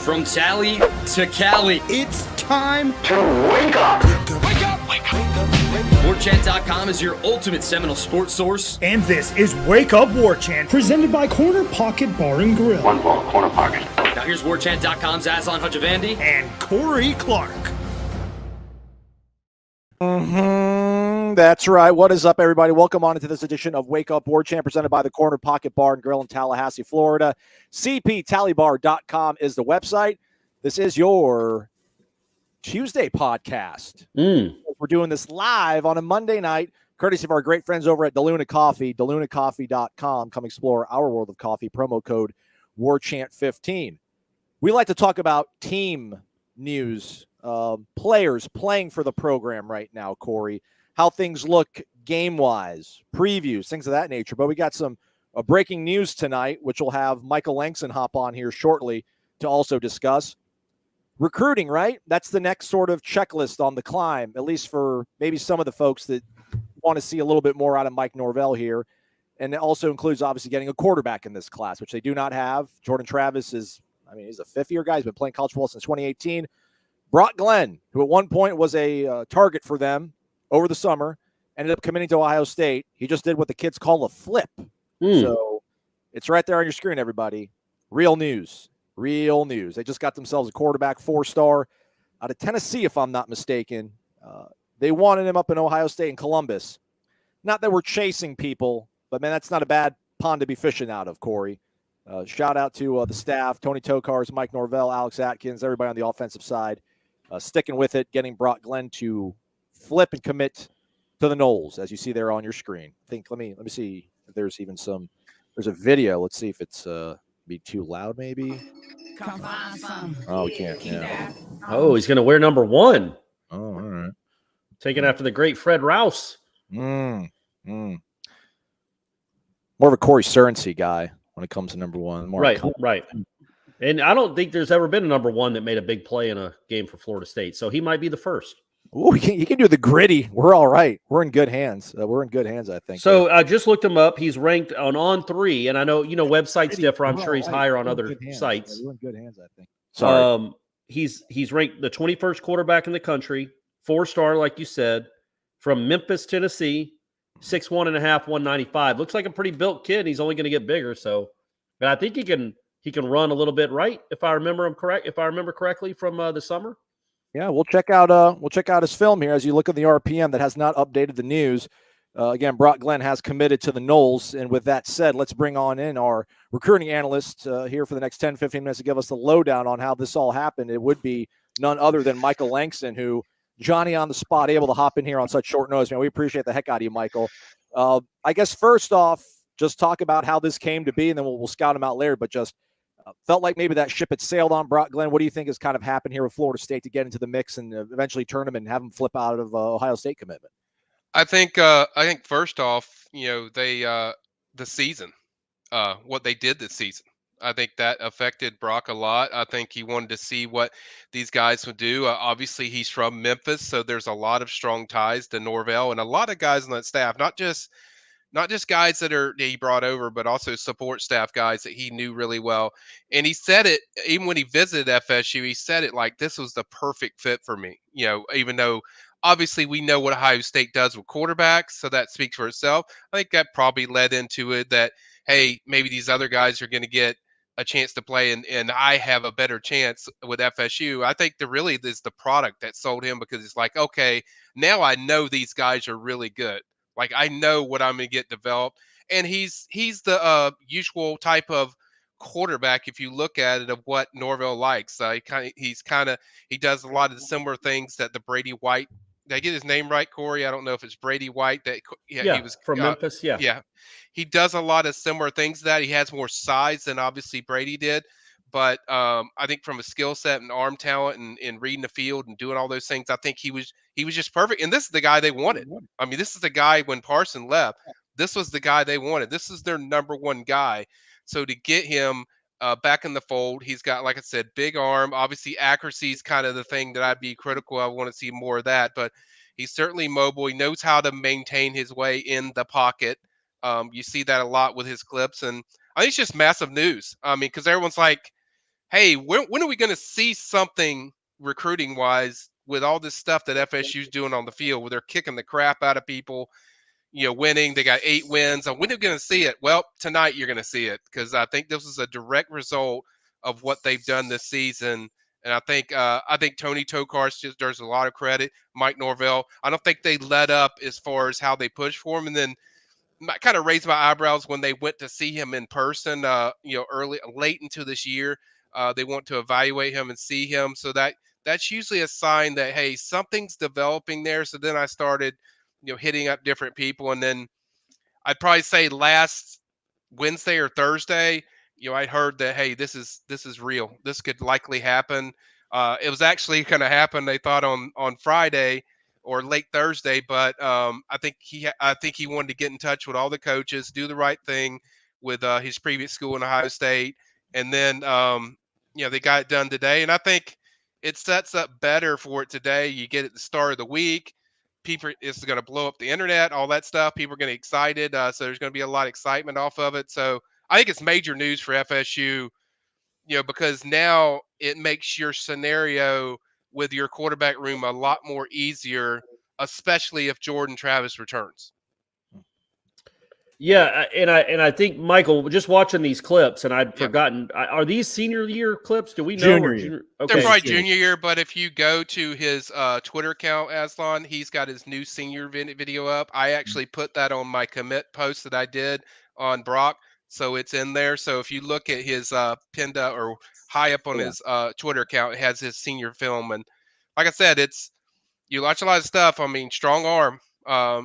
From Tally to Cali, it's time to wake up. Wake up! Wake up! Warchant.com is your ultimate Seminole sports source. And this is Wake Up Warchant, presented by Corner Pocket Bar and Grill. One ball, Corner Pocket. Now here's Warchant.com's Aslan Hajavandi and Corey Clark. That's right. What is up, everybody? Welcome on into this edition of Wake Up Warchant, presented by the Corner Pocket Bar and Grill in Tallahassee, Florida. CPTallybar.com is the website. This is your Tuesday podcast. We're doing this live on a Monday night, courtesy of our great friends over at DeLuna Coffee, DeLunaCoffee.com. Come explore our world of coffee. Promo code Warchant15. We like to talk about team news, players playing for the program right now, Corey, how things look game-wise, previews, things of that nature. But we got some breaking news tonight, which will have Michael Langston hop on here shortly to also discuss. Recruiting, right? That's the next sort of checklist on the climb, at least for maybe some of the folks that want to see a little bit more out of Mike Norvell here. And it also includes, obviously, getting a quarterback in this class, which they do not have. Jordan Travis is, he's a fifth-year guy. He's been playing college football since 2018. Brock Glenn, who at one point was a target for them over the summer, ended up committing to Ohio State. He just did what the kids call a flip. So it's right there on your screen, everybody. Real news. Real news. They just got themselves a quarterback, 4-star, out of Tennessee, if I'm not mistaken. They wanted him up in Ohio State and Columbus. Not that we're chasing people, but, man, that's not a bad pond to be fishing out of, Corey. Shout out to the staff, Tony Tokars, Mike Norvell, Alex Atkins, everybody on the offensive side, sticking with it, getting Brock Glenn to flip and commit to the Noles, as you see there on your screen. I think, let me see if there's even there's a video. Let's see if it's be too loud, maybe. Come find some. Oh, we can't. Yeah. Oh, he's going to wear number 1. Oh, all right. Taken after the great Fred Rouse. More of a Corey Surrency guy when it comes to number 1. Right. And I don't think there's ever been a number 1 that made a big play in a game for Florida State. So he might be the first. Oh, you can do the gritty. We're all right. We're in good hands. We're in good hands, I think. So I just looked him up. He's ranked on 3, and I know websites differ. I'm sure he's higher on other sites. We're in good hands, I think. Sorry. He's ranked the 21st quarterback in the country, 4-star, like you said, from Memphis, Tennessee, 6'1.5", 195. Looks like a pretty built kid. He's only going to get bigger. So, but I think he can run a little bit, right? If I remember correctly from the summer. Yeah, we'll check out his film here as you look at the RPM that has not updated the news. Again, Brock Glenn has committed to the Noles. And with that said, let's bring on in our recruiting analyst here for the next 10, 15 minutes to give us the lowdown on how this all happened. It would be none other than Michael Langston, who Johnny on the spot, able to hop in here on such short notice. Man, we appreciate the heck out of you, Michael. I guess first off, just talk about how this came to be, and then we'll scout him out later. But just felt like maybe that ship had sailed on Brock Glenn. What do you think has kind of happened here with Florida State to get into the mix and eventually turn him and have him flip out of Ohio State commitment? I think first off, they the season, what they did this season. I think that affected Brock a lot. I think he wanted to see what these guys would do. Obviously, he's from Memphis, so there's a lot of strong ties to Norvell and a lot of guys on that staff, not just guys that he brought over, but also support staff guys that he knew really well. And he said it, even when he visited FSU, he said it like, this was the perfect fit for me. Even though obviously we know what Ohio State does with quarterbacks, so that speaks for itself. I think that probably led into it that, hey, maybe these other guys are going to get a chance to play and I have a better chance with FSU. I think really is the product that sold him, because it's like, okay, now I know these guys are really good. Like, I know what I'm going to get developed. And he's the usual type of quarterback, if you look at it, of what Norvell likes. He does a lot of the similar things that the Brady White. Did I get his name right, Corey? I don't know if it's Brady White. He was from Memphis. Yeah. Yeah. He does a lot of similar things to that. He has more size than obviously Brady did. But I think from a skill set and arm talent and reading the field and doing all those things, I think he was just perfect. And this is the guy they wanted. I mean, this is the guy when Parson left. This was the guy they wanted. This is their number 1 guy. So to get him back in the fold, he's got, like I said, big arm. Obviously, accuracy is kind of the thing that I'd be critical. I want to see more of that. But he's certainly mobile. He knows how to maintain his way in the pocket. You see that a lot with his clips. And I think it's just massive news. I mean, because everyone's like, hey, when are we going to see something recruiting wise with all this stuff that FSU's doing on the field, where they're kicking the crap out of people, winning? They got 8 wins. When are we going to see it? Well, tonight you're going to see it, because I think this is a direct result of what they've done this season. And I think Tony Tokarz just deserves a lot of credit. Mike Norvell, I don't think they let up as far as how they push for him. And then kind of raised my eyebrows when they went to see him in person, late into this year. They want to evaluate him and see him. So that's usually a sign that, hey, something's developing there. So then I started, hitting up different people. And then I'd probably say last Wednesday or Thursday, I'd heard that, hey, this is real. This could likely happen. It was actually going to happen, they thought, on Friday or late Thursday, but I think he wanted to get in touch with all the coaches, do the right thing with his previous school in Ohio State, and then they got it done today. And I think it sets up better for it today. You get it at the start of the week. People, it's going to blow up the internet, all that stuff. People are going to be excited, so there's going to be a lot of excitement off of it. So I think it's major news for FSU, because now it makes your scenario with your quarterback room a lot more easier, especially if Jordan Travis returns. Yeah, and I think, Michael, just watching these clips, and I'd forgotten, are these senior year clips? Do we know? Junior year. Okay. They're probably junior year, but if you go to his Twitter account, Aslan, he's got his new senior video up. I actually put that on my commit post that I did on Brock, so it's in there. So if you look at his pinned up or high up on his Twitter account, it has his senior film. And like I said, you watch a lot of stuff. I mean, strong arm.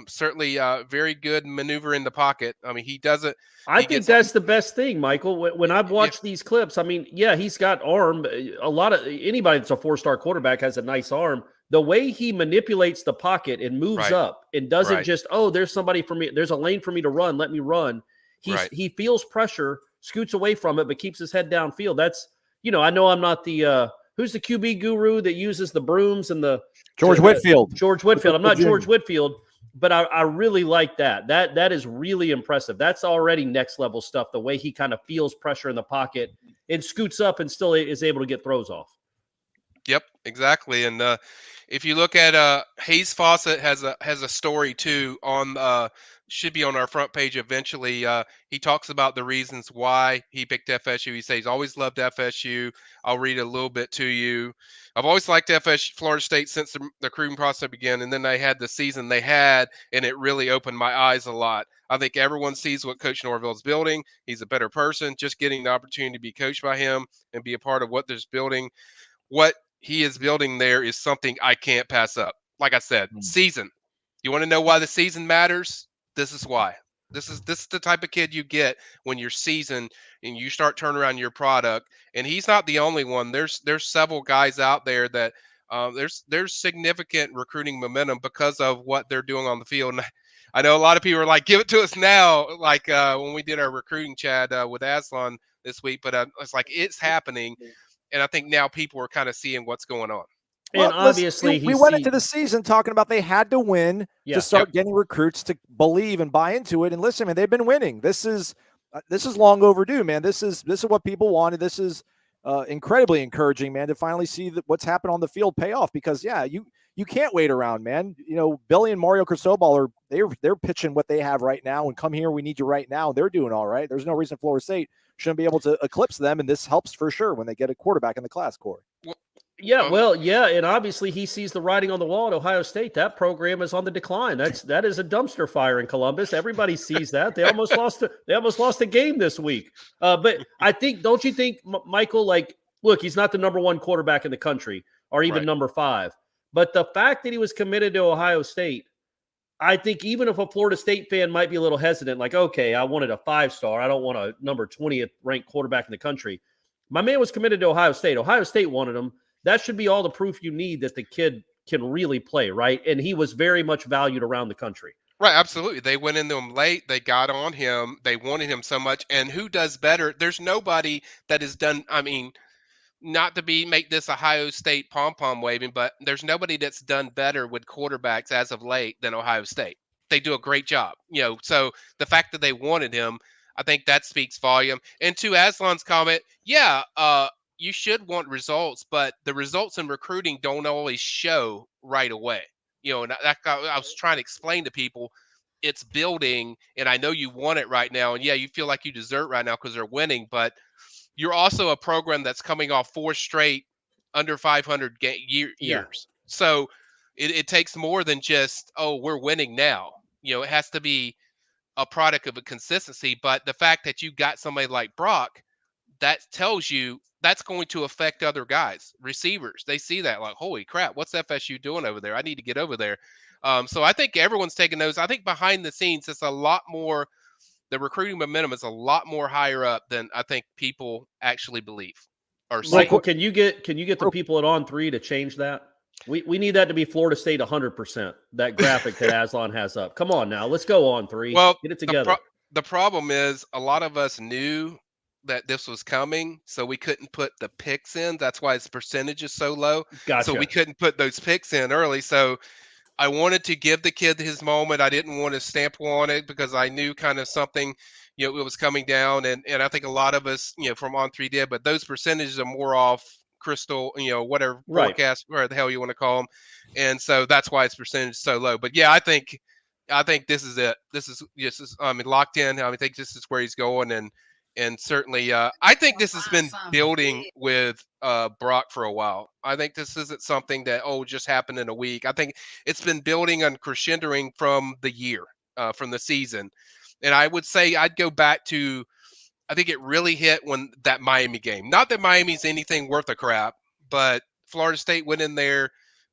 Certainly very good maneuver in the pocket. I mean, he doesn't. I think that's the best thing, Michael. When I've watched these clips, I mean, yeah, he's got arm. A lot of anybody that's a 4-star quarterback has a nice arm. The way he manipulates the pocket and moves up and doesn't just, there's somebody for me. There's a lane for me to run. Let me run. He feels pressure, scoots away from it, but keeps his head downfield. That's, I know I'm not the who's the QB guru that uses the brooms and the George Whitfield. George Whitfield. I'm not George Whitfield. But I really like that. That is really impressive. That's already next level stuff. The way he kind of feels pressure in the pocket and scoots up and still is able to get throws off. Yep, exactly. And if you look at Hayes Fawcett has a story too on should be on our front page eventually. He talks about the reasons why he picked FSU. He says he's always loved FSU. I'll read a little bit to you. I've always liked FSU, Florida State, since the recruiting process began, and then they had the season they had, and it really opened my eyes a lot. I think everyone sees what Coach Norvell is building. He's a better person. Just getting the opportunity to be coached by him and be a part of what there's building. What he is building there is something I can't pass up. Like I said, season. You want to know why the season matters? This is why. This is the type of kid you get when you're seasoned and you start turning around your product. And he's not the only one. There's several guys out there that there's significant recruiting momentum because of what they're doing on the field. And I know a lot of people are like, give it to us now, like when we did our recruiting chat with Aslan this week. But it's like it's happening. And I think now people are kind of seeing what's going on. And obviously, we went into the season talking about they had to win to start getting recruits to believe and buy into it. And listen, man, they've been winning. This is long overdue, man. This is what people wanted. This is incredibly encouraging, man, to finally see what's happened on the field pay off. Because you can't wait around, man. Billy and Mario Cristobal they're pitching what they have right now, and come here, we need you right now. They're doing all right. There's no reason Florida State shouldn't be able to eclipse them, and this helps for sure when they get a quarterback in the class, Corey. And obviously he sees the writing on the wall at Ohio State. That program is on the decline. That is a dumpster fire in Columbus. Everybody sees that. They almost lost a game this week. But I think, don't you think, Michael? Like, look, he's not the number 1 quarterback in the country, or even number 5. But the fact that he was committed to Ohio State, I think even if a Florida State fan might be a little hesitant, like, okay, I wanted a 5-star. I don't want a number 20th ranked quarterback in the country. My man was committed to Ohio State. Ohio State wanted him. That should be all the proof you need that the kid can really play, right? And he was very much valued around the country. Right, absolutely. They went into him late. They got on him. They wanted him so much. And who does better? There's nobody that has done, I mean, not to make this Ohio State pom-pom waving, but there's nobody that's done better with quarterbacks as of late than Ohio State. They do a great job. So the fact that they wanted him, I think that speaks volume. And to Aslan's comment, you should want results, but the results in recruiting don't always show right away. And I was trying to explain to people, it's building, and I know you want it right now, and yeah, you feel like you deserve it right now because they're winning, but you're also a program that's coming off 4 straight under 500 Yeah. years. So it takes more than just, oh, we're winning now. It has to be a product of a consistency. But the fact that you got somebody like Brock, that tells you that's going to affect other guys, receivers. They see that like, holy crap, what's FSU doing over there? I need to get over there. So I think everyone's taking those. I think behind the scenes, it's a lot more. The recruiting momentum is a lot more higher up than I think people actually believe. Or Michael, see. can you get the people at On3 to change that? We need that to be Florida State 100%. That graphic that Aslan has up. Come on now, let's go On3. Well, Get it together. The problem is a lot of us knew that this was coming, so we couldn't put the picks in. That's why its percentage is so low. Gotcha. So we couldn't put those picks in early. So I wanted to give the kid his moment. I didn't want to stamp on it because I knew kind of something, it was coming down. And I think a lot of us, from On3 did, but those percentages are more off crystal, whatever forecast, or the hell you want to call them. And so that's why its percentage is so low. But yeah, I think this is it. This is locked in. I think this is where he's going. And certainly, I think this has been building with Brock for a while. I think this isn't something that, just happened in a week. I think it's been building and crescendoing from the year, from the season. And I would say I'd go back to, I think it really hit when that Miami game. Not that Miami's anything worth a crap, but Florida State went in there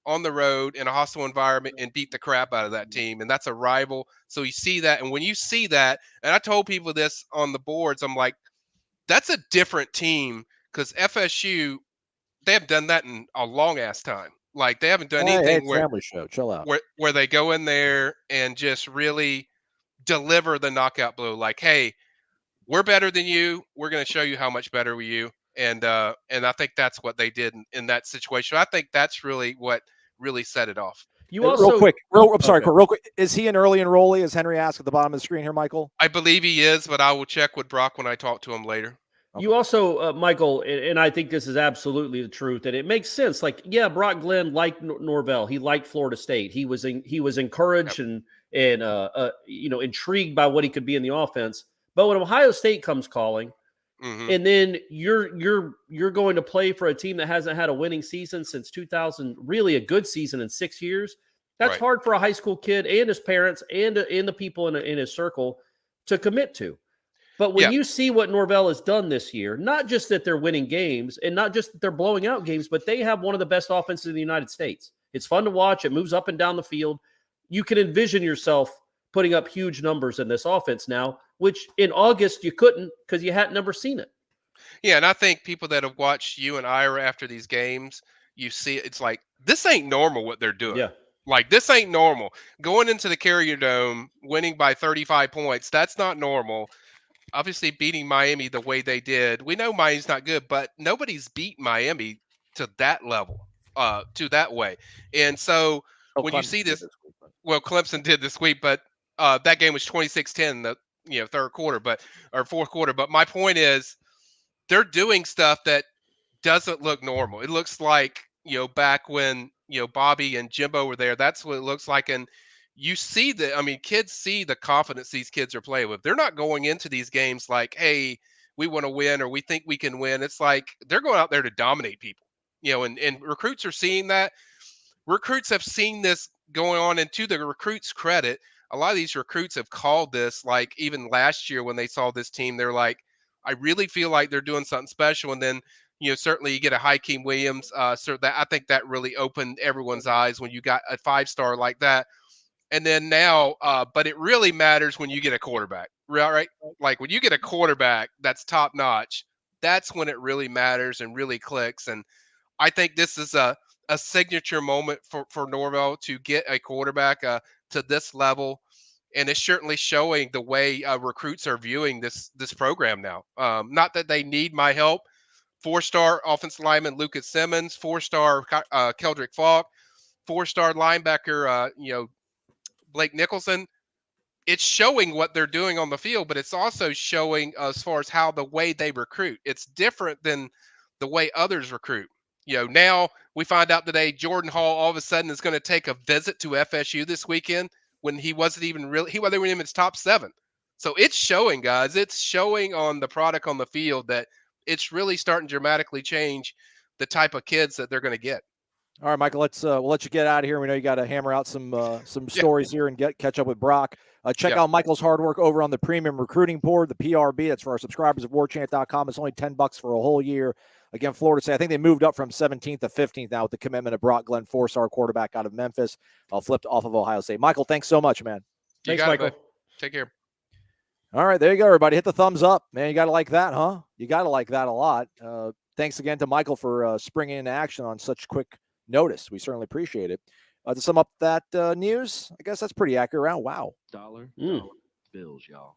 on the road in a hostile environment and beat the crap out of that team. And that's a rival. So you see that. And when you see that, and I told people this on the boards, I'm like, that's a different team, because FSU, they haven't done that in a long ass time. Like, they haven't done anything where family show. Chill out. Where they go in there and just really deliver the knockout blow. Like, hey, we're better than you. We're going to show you how much better we you. And I think that's what they did in that situation. I think that's really what really set it off. You also real quick. Is he an early enrollee, as Henry asked at the bottom of the screen here, Michael? I believe he is, but I will check with Brock when I talk to him later. Okay. You also, Michael, and I think this is absolutely the truth, and it makes sense. Like, yeah, Brock Glenn liked Norvell. He liked Florida State. He was encouraged and intrigued by what he could be in the offense. But when Ohio State comes calling, and then you're going to play for a team that hasn't had a winning season since 2000, really a good season in 6 years. That's hard for a high school kid and his parents and the people in his circle to commit to. But when you see what Norvell has done this year, not just that they're winning games and not just that they're blowing out games, but they have one of the best offenses in the United States. It's fun to watch. It moves up and down the field. You can envision yourself putting up huge numbers in this offense now, which in August you couldn't because you hadn't never seen it. Yeah, and I think people that have watched you and Ira after these games, you see it's like, this ain't normal what they're doing. Yeah. Like, this ain't normal. Going into the Carrier Dome, winning by 35 points, that's not normal. Obviously, beating Miami the way they did. We know Miami's not good, but nobody's beat Miami to that level, to that way. And so when you see this, Clemson did this week, but that game was 26-10 the third quarter, or fourth quarter. But my point is, they're doing stuff that doesn't look normal. It looks like, back when, Bobby and Jimbo were there. That's what it looks like. And you see kids see the confidence these kids are playing with. They're not going into these games like, hey, we want to win or we think we can win. It's like they're going out there to dominate people, and recruits are seeing that. Recruits have seen this going on. And to the recruits' credit, a lot of these recruits have called this, like even last year when they saw this team, they're like, I really feel like they're doing something special. And then, certainly you get a Hakeem Williams. So that I think that really opened everyone's eyes when you got a 5-star like that. And then now, but it really matters when you get a quarterback, right? Like when you get a quarterback that's top notch, that's when it really matters and really clicks. And I think this is a signature moment for Norvell to get a quarterback to this level. And it's certainly showing the way recruits are viewing this program now. Not that they need my help. 4-star offensive lineman Lucas Simmons, 4-star Keldrick Falk, 4-star linebacker Blake Nicholson. It's showing what they're doing on the field, but it's also showing as far as how the way they recruit. It's different than the way others recruit. Now we find out today Jordan Hall all of a sudden is going to take a visit to FSU this weekend when he wasn't even really, they weren't even in his top 7. So it's showing, guys. It's showing on the product on the field that it's really starting to dramatically change the type of kids that they're going to get. All right, Michael, we'll let you get out of here. We know you got to hammer out some stories here and catch up with Brock. Check out Michael's hard work over on the premium recruiting board, the PRB. That's for our subscribers at warchant.com. It's only $10 for a whole year. Again, Florida State, I think they moved up from 17th to 15th now with the commitment of Brock Glenn, 4-star quarterback out of Memphis, flipped off of Ohio State. Michael, thanks so much, man. Thanks, Michael. Take care. All right, there you go, everybody. Hit the thumbs up. Man, you got to like that, huh? You got to like that a lot. Thanks again to Michael for springing into action on such quick notice. We certainly appreciate it. To sum up that news, I guess that's pretty accurate. Wow. Dollar bills, y'all.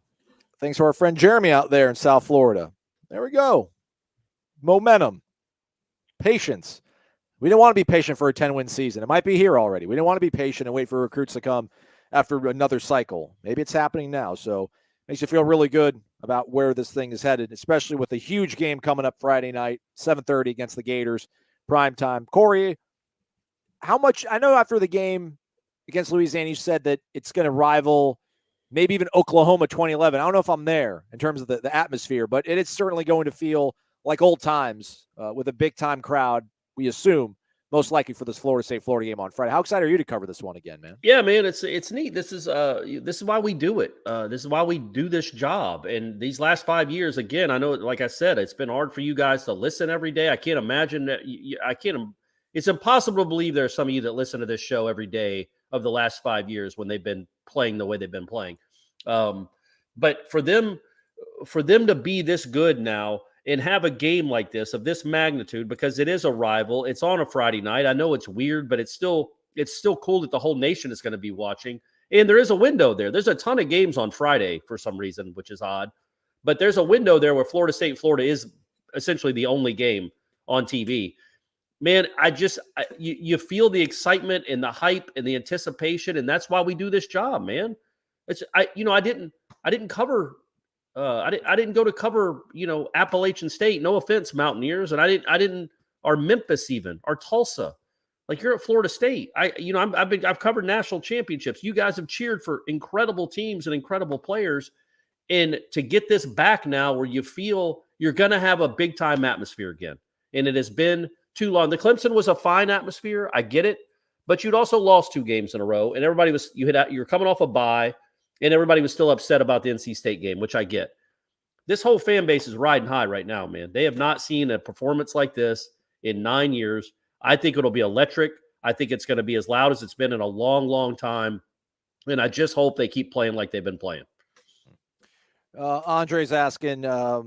Thanks to our friend Jeremy out there in South Florida. There we go. Momentum. Patience. We didn't want to be patient for a 10-win season. It might be here already. We didn't want to be patient and wait for recruits to come after another cycle. Maybe it's happening now. So makes you feel really good about where this thing is headed, especially with a huge game coming up Friday night, 7:30 against the Gators, prime time. Corey, how much, I know after the game against Louisiana, you said that it's going to rival maybe even Oklahoma 2011. I don't know if I'm there in terms of the atmosphere, but it is certainly going to feel like old times with a big-time crowd, we assume, most likely for this Florida State-Florida game on Friday. How excited are you to cover this one again, man? Yeah, man, it's neat. This is why we do it. This is why we do this job. And these last 5 years, again, I know, like I said, it's been hard for you guys to listen every day. I can't imagine that. It's impossible to believe there are some of you that listen to this show every day of the last 5 years when they've been playing the way they've been playing. But for them to be this good now and have a game like this of this magnitude, because it is a rival, it's on a Friday night. I know it's weird, but it's still cool that the whole nation is going to be watching. And there is a window there. There's a ton of games on Friday for some reason, which is odd. But there's a window there where Florida State, Florida is essentially the only game on TV. Man, you feel the excitement and the hype and the anticipation, and that's why we do this job, man. I didn't cover. I didn't go to cover, Appalachian State. No offense, Mountaineers, and I didn't, or Memphis even, or Tulsa. Like, you're at Florida State. I've covered national championships. You guys have cheered for incredible teams and incredible players, and to get this back now, where you feel you're going to have a big time atmosphere again, and it has been too long. The Clemson was a fine atmosphere. I get it, but you'd also lost 2 games in a row, and everybody was you're coming off a bye. And everybody was still upset about the NC State game, which I get. This whole fan base is riding high right now, man. They have not seen a performance like this in 9 years. I think it'll be electric. I think it's going to be as loud as it's been in a long, long time. And I just hope they keep playing like they've been playing. Andre's asking, that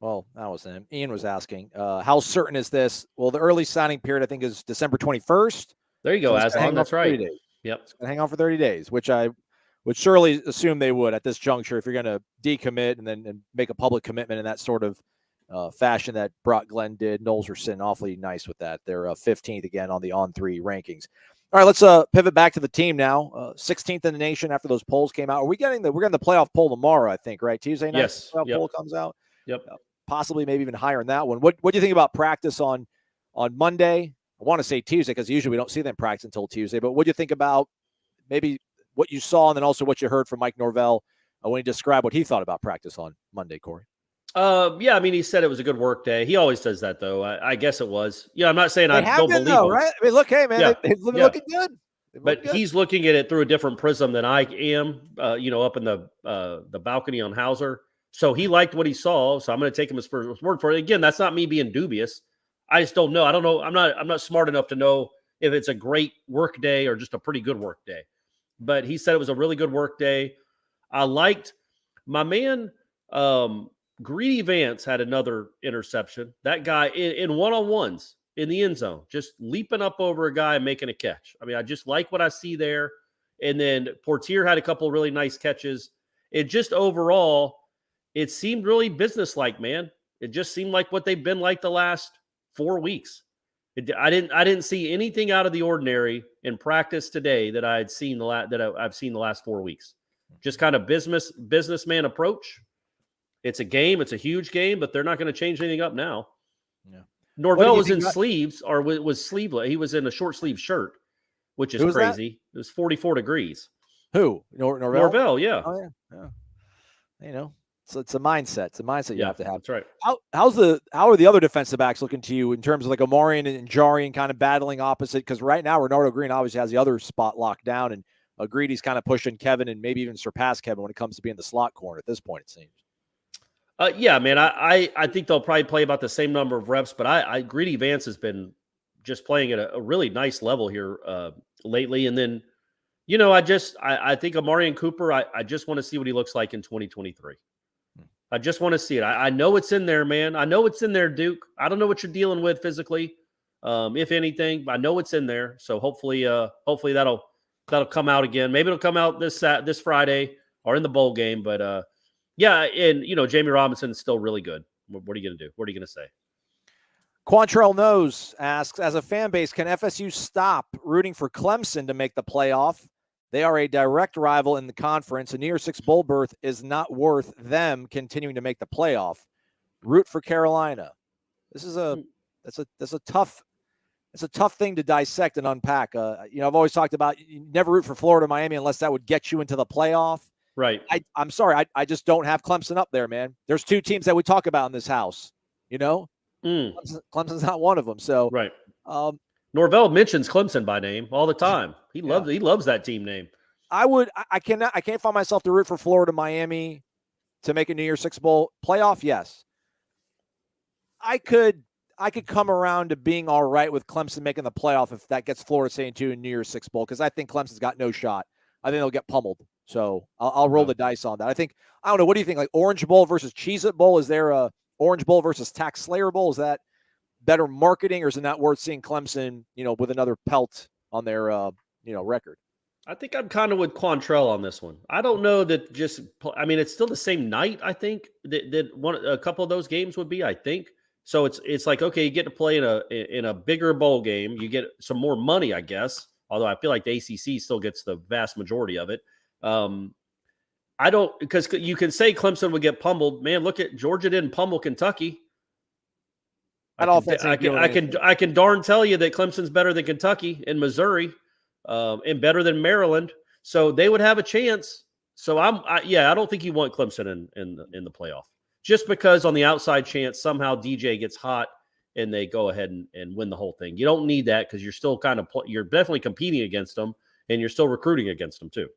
was him. Ian was asking, how certain is this? Well, the early signing period, I think, is December 21st. There you go, Aslan. That's right. Yep. It's going to hang on for 30 days, which I would surely assume they would at this juncture if you're going to decommit and make a public commitment in that sort of fashion that Brock Glenn did. Noles were sitting awfully nice with that. They're 15th again on the On3 rankings. All right, let's pivot back to the team now. 16th in the nation after those polls came out. We're getting the playoff poll tomorrow, I think, right? Tuesday night. Yes. The poll comes out. Yep. Possibly maybe even higher in that one. What do you think about practice on Monday? I want to say Tuesday because usually we don't see them practice until Tuesday. But what do you think about maybe what you saw and then also what you heard from Mike Norvell when he described what he thought about practice on Monday, Corey? He said it was a good work day. He always does that, though. I guess it was. I'm not saying I don't believe him. Right? I mean, look, hey, man, they've been looking good. But he's looking at it through a different prism than I am, up in the balcony on Hauser. So he liked what he saw, so I'm going to take him as word for it. Again, that's not me being dubious. I just don't know. I don't know. I'm not smart enough to know if it's a great work day or just a pretty good work day. But he said it was a really good work day. I liked my man. Greedy Vance had another interception. That guy in one-on-ones in the end zone, just leaping up over a guy and making a catch. I mean, I just like what I see there. And then Portier had a couple of really nice catches. It just overall, it seemed really businesslike, man. It just seemed like what they've been like the last 4 weeks. I didn't see anything out of the ordinary in practice today that I've seen the last 4 weeks. Just kind of businessman approach. It's a game. It's a huge game, but they're not going to change anything up now. Yeah. Norvell was in sleeves or was sleeveless. He was in a short sleeve shirt, which is crazy. It was 44 degrees. Who? Norvell? Norvell, yeah. Oh, yeah. It's a mindset. It's a mindset you have to have. That's right. How are the other defensive backs looking to you in terms of like Omarion and Jarian kind of battling opposite? Because right now Renardo Green obviously has the other spot locked down, and Greedy's kind of pushing Kevin and maybe even surpass Kevin when it comes to being the slot corner at this point, it seems. Yeah, man. I think they'll probably play about the same number of reps, but Greedy Vance has been just playing at a really nice level here lately. And then, I think Amarian Cooper, I just want to see what he looks like in 2023. I just want to see it. I know it's in there, man. I know it's in there, Duke. I don't know what you're dealing with physically, if anything. I know it's in there. So hopefully that'll come out again. Maybe it'll come out this Friday or in the bowl game. But yeah, and Jamie Robinson is still really good. What are you going to do? What are you going to say? Quantrell Knows asks, as a fan base, can FSU stop rooting for Clemson to make the playoff? They are a direct rival in the conference. A New Year's Six bowl berth is not worth them continuing to make the playoff. Root for Carolina. This is that's a tough thing to dissect and unpack. I've always talked about you never root for Florida, Miami unless that would get you into the playoff. Right. I'm sorry, I just don't have Clemson up there, man. There's two teams that we talk about in this house. Clemson's not one of them. So right. Norvell mentions Clemson by name all the time. He loves that team name. I can't find myself to root for Florida, Miami to make a New Year's Six bowl playoff. Yes. I could come around to being all right with Clemson making the playoff if that gets Florida State into a New Year's Six bowl, because I think Clemson's got no shot. I think they'll get pummeled. So I'll roll the dice on that. I don't know. What do you think? Like Orange Bowl versus Cheez-It Bowl? Is there a Orange Bowl versus Tax Slayer Bowl? Is that better marketing, or is it not worth seeing Clemson, with another pelt on their, record? I think I'm kind of with Quantrell on this one. I don't know that it's still the same night. I think that a couple of those games would be, I think. So it's like, okay, you get to play in a bigger bowl game. You get some more money, I guess. Although I feel like the ACC still gets the vast majority of it. Because you can say Clemson would get pummeled. Man, look at Georgia didn't pummel Kentucky. I can darn tell you that Clemson's better than Kentucky and Missouri, and better than Maryland. So they would have a chance. So I don't think you want Clemson in the playoff, just because on the outside chance somehow DJ gets hot and they go ahead and win the whole thing. You don't need that because you're still you're definitely competing against them, and you're still recruiting against them too.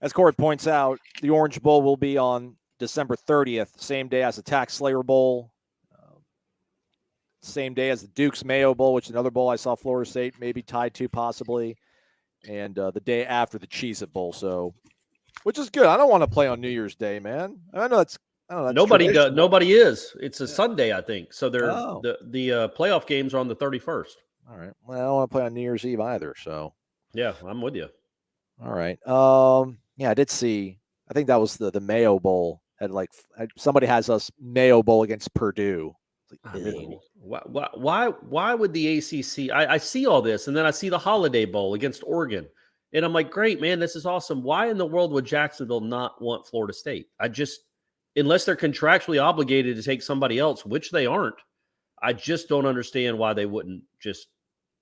As Corey points out, the Orange Bowl will be on December 30th, same day as the Tax Slayer Bowl. Same day as the Duke's Mayo Bowl, which is another bowl I saw Florida State maybe tied to possibly, and the day after the Cheez-It Bowl. So, which is good. I don't want to play on New Year's Day, man. I know that's nobody does. Nobody is. It's a Sunday, I think. So the playoff games are on the 31st. All right. Well, I don't want to play on New Year's Eve either. So yeah, I'm with you. All right. Yeah, I did see. I think that was the Mayo Bowl. Somebody has us Mayo Bowl against Purdue. I mean, why would the ACC? I see all this, and then I see the Holiday Bowl against Oregon, and I'm like, great, man, this is awesome. Why in the world would Jacksonville not want Florida State? Unless they're contractually obligated to take somebody else, which they aren't, I just don't understand why they wouldn't just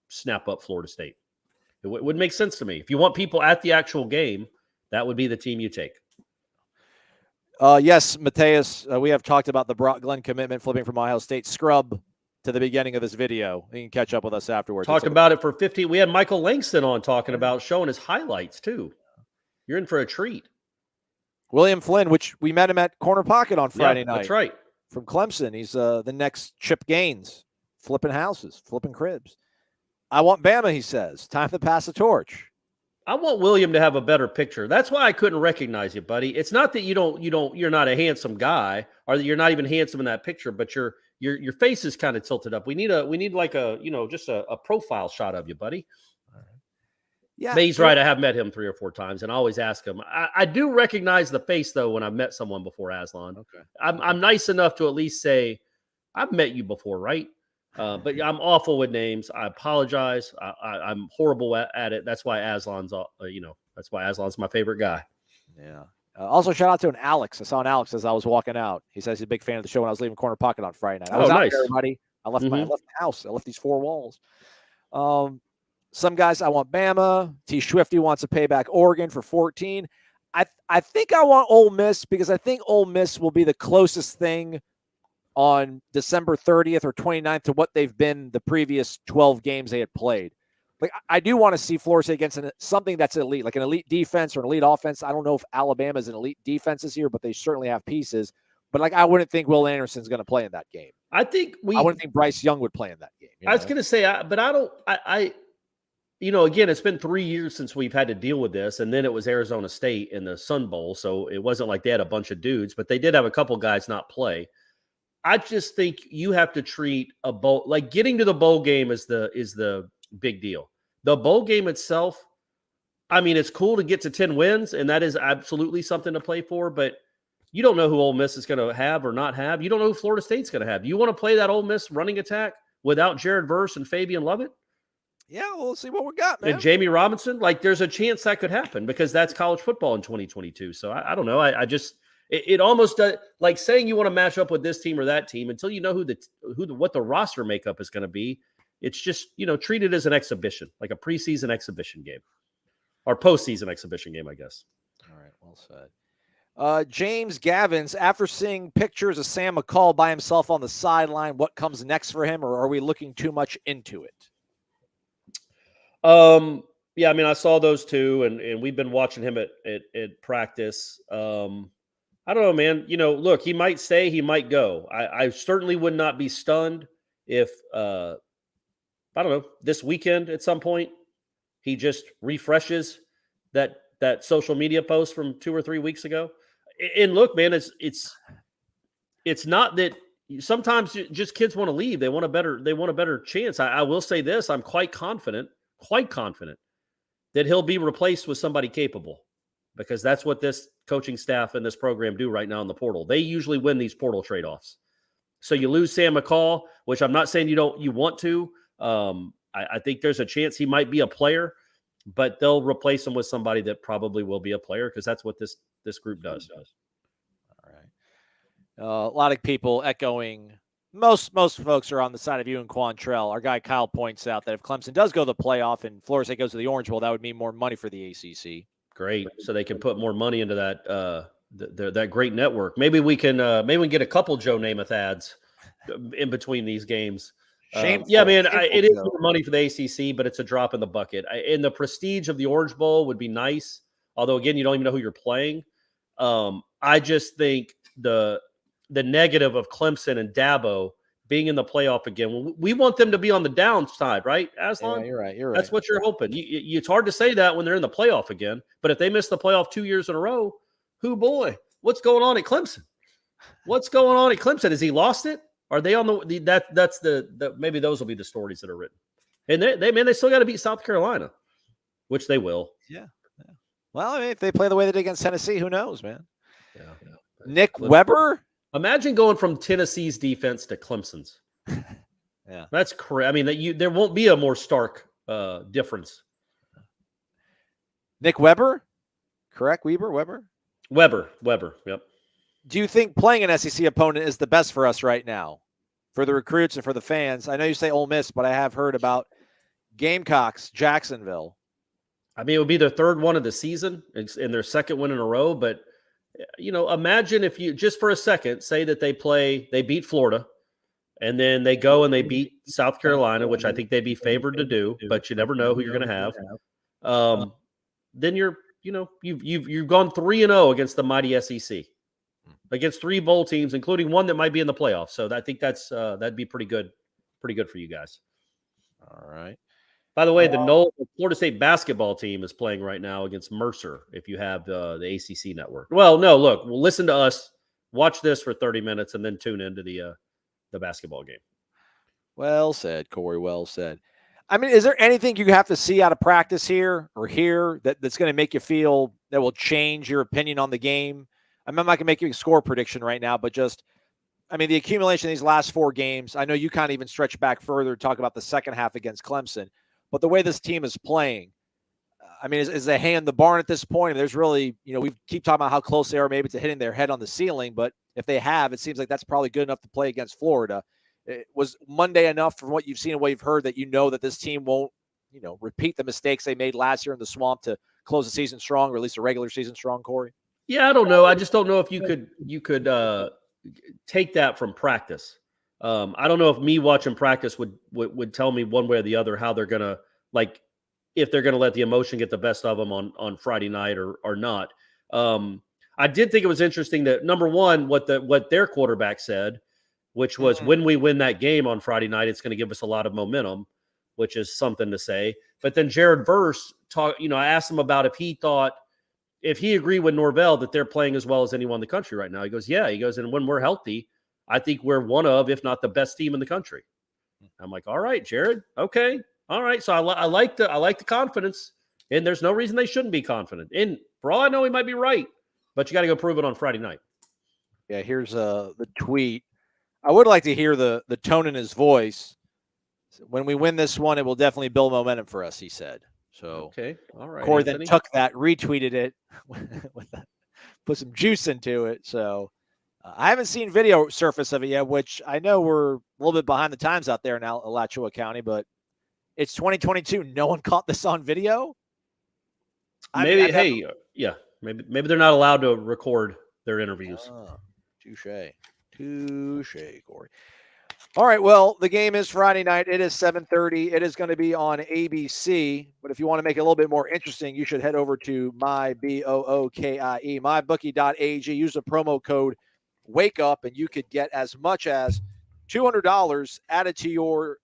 snap up Florida State. It would make sense to me. If you want people at the actual game, that would be the team you take. Yes, Mateus, we have talked about the Brock Glenn commitment flipping from Ohio State scrub to the beginning of this video. You can catch up with us afterwards. Talk about it for 15. We had Michael Langston on talking about showing his highlights too. You're in for a treat. William Flynn, which we met him at Corner Pocket on Friday night. That's right. From Clemson. He's the next Chip Gaines, flipping houses, flipping cribs. I want Bama, he says. Time to pass the torch. I want William to have a better picture. That's why I couldn't recognize you, buddy. It's not that you're not a handsome guy, or that you're not even handsome in that picture, but your face is kind of tilted up. We need like a just a profile shot of you, buddy. Yeah, but he's right. I have met him 3 or 4 times, and I always ask him. I do recognize the face though when I've met someone before, Aslan. Okay, I'm nice enough to at least say I've met you before, right? But I'm awful with names. I apologize. I'm horrible at it. That's why Aslan's, that's why Aslan's my favorite guy. Yeah. Also, shout out to an Alex. I saw an Alex as I was walking out. He says he's a big fan of the show when I was leaving Corner Pocket on Friday night. I was out nice. there, everybody. I left the house. I left these four walls. Some guys, I want Bama. T. Swifty wants to pay back Oregon for 14. I think I want Ole Miss because I think Ole Miss will be the closest thing on December 30th or 29th to what they've been the previous 12 games they had played. Like, I do want to see Florida State against something that's elite, like an elite defense or an elite offense. I don't know if Alabama is an elite defense this year, but they certainly have pieces. But like, I wouldn't think Will Anderson's going to play in that game. I wouldn't think Bryce Young would play in that game. I was going to say, again, it's been 3 years since we've had to deal with this, and then it was Arizona State in the Sun Bowl, so it wasn't like they had a bunch of dudes, but they did have a couple guys not play. I just think you have to treat a bowl like getting to the bowl game is the big deal. The bowl game itself, I mean, it's cool to get to 10 wins, and that is absolutely something to play for, but you don't know who Ole Miss is going to have or not have. You don't know who Florida State's going to have. You want to play that Ole Miss running attack without Jared Verse and Fabian Lovett? Yeah, we'll see what we got, man. And Jamie Robinson, like, there's a chance that could happen because that's college football in 2022. So I don't know. It almost does, like saying you want to match up with this team or that team until you know what the roster makeup is going to be. It's just, treat it as an exhibition, like a preseason exhibition game or postseason exhibition game, I guess. All right, well said. James Gavins, after seeing pictures of Sam McCall by himself on the sideline, what comes next for him, or are we looking too much into it? Yeah, I mean, I saw those two, and we've been watching him at practice. I don't know, man. Look, he might stay, he might go. I certainly would not be stunned if, I don't know, this weekend at some point, he just refreshes that social media post from 2 or 3 weeks ago. And look, man, it's not that sometimes just kids want to leave. They want a better chance. I will say this, I'm quite confident that he'll be replaced with somebody capable, because that's what this coaching staff and this program do right now in the portal. They usually win these portal trade-offs. So you lose Sam McCall, which I'm not saying you want to. I think there's a chance he might be a player, but they'll replace him with somebody that probably will be a player, because that's what this group does. All right. A lot of people echoing. Most folks are on the side of you and Quantrell. Our guy Kyle points out that if Clemson does go to the playoff and Florida State goes to the Orange Bowl, that would mean more money for the ACC. Great, so they can put more money into that that great network. Maybe we can get a couple Joe Namath ads in between these games. Yeah, man, it is more money for the ACC, but it's a drop in the bucket. And the prestige of the Orange Bowl would be nice, although again, you don't even know who you're playing. I just think the negative of Clemson and Dabo being in the playoff again, we want them to be on the downside, right, Aslan? Yeah, you're right. That's what you're hoping. It's hard to say that when they're in the playoff again, but if they miss the playoff 2 years in a row, what's going on at Clemson? What's going on at Clemson? Has he lost it? Are they on that's the maybe those will be the stories that are written. And they still got to beat South Carolina, which they will. Yeah. Well, I mean, if they play the way they did against Tennessee, who knows, man? Yeah. Nick Weber. Imagine going from Tennessee's defense to Clemson's. Yeah, that's crazy. I mean, there won't be a more stark difference. Nick Weber, correct? Weber. Yep. Do you think playing an SEC opponent is the best for us right now, for the recruits and for the fans? I know you say Ole Miss, but I have heard about Gamecocks, Jacksonville. I mean, it would be their third one of the season and their second win in a row. But, imagine if you, just for a second, say that they beat Florida, and then they go and they beat South Carolina, which I think they'd be favored to do, but you never know who you're going to have. Then you've gone 3-0 against the mighty SEC, against 3 bowl teams, including one that might be in the playoffs. So I think that'd be pretty good for you guys. All right. By the way, the Noles Florida State basketball team is playing right now against Mercer. If you have the ACC network, well, no, look, we'll listen to us, watch this for 30 minutes, and then tune into the basketball game. Well said, Corey. Well said. I mean, is there anything you have to see out of practice here or here that's going to make you feel that will change your opinion on the game? I'm not going to make you a score prediction right now, but just, I mean, the accumulation of these last 4 games, I know you can't even stretch back further to talk about the second half against Clemson, but the way this team is playing, I mean, is they hand the barn at this point? There's really, we keep talking about how close they are maybe to hitting their head on the ceiling, but if they have, it seems like that's probably good enough to play against Florida. Was Monday enough from what you've seen and what you've heard that you know that this team won't, repeat the mistakes they made last year in the swamp to close the season strong, or at least the regular season strong, Corey? Yeah, I don't know. I just don't know if you could take that from practice. I don't know if me watching practice would tell me one way or the other how they're gonna, like, if they're gonna let the emotion get the best of them on Friday night or not. I did think it was interesting that, number one, what their quarterback said, which was, when we win that game on Friday night, it's going to give us a lot of momentum, which is something to say. But then Jared Verse I asked him about if he agreed with Norvell that they're playing as well as anyone in the country right now. He goes, yeah. He goes, and when we're healthy, I think we're one of, if not the best team in the country. I'm like, all right, Jared. Okay. All right. So I like the confidence, and there's no reason they shouldn't be confident. And for all I know, he might be right, but you got to go prove it on Friday night. Yeah. Here's the tweet. I would like to hear the tone in his voice. When we win this one, it will definitely build momentum for us, he said. So, okay. All right. Corey Anthony then took that, retweeted it, put some juice into it. So, I haven't seen video surface of it yet, which I know we're a little bit behind the times out there in Alachua County, but it's 2022. No one caught this on video. Maybe they're not allowed to record their interviews. Touche, Corey. All right, well, the game is Friday night. It is 7:30. It is going to be on ABC. But if you want to make it a little bit more interesting, you should head over to mybookie.ag. Use the promo code WAKEUP, and you could get as much as $200 added to your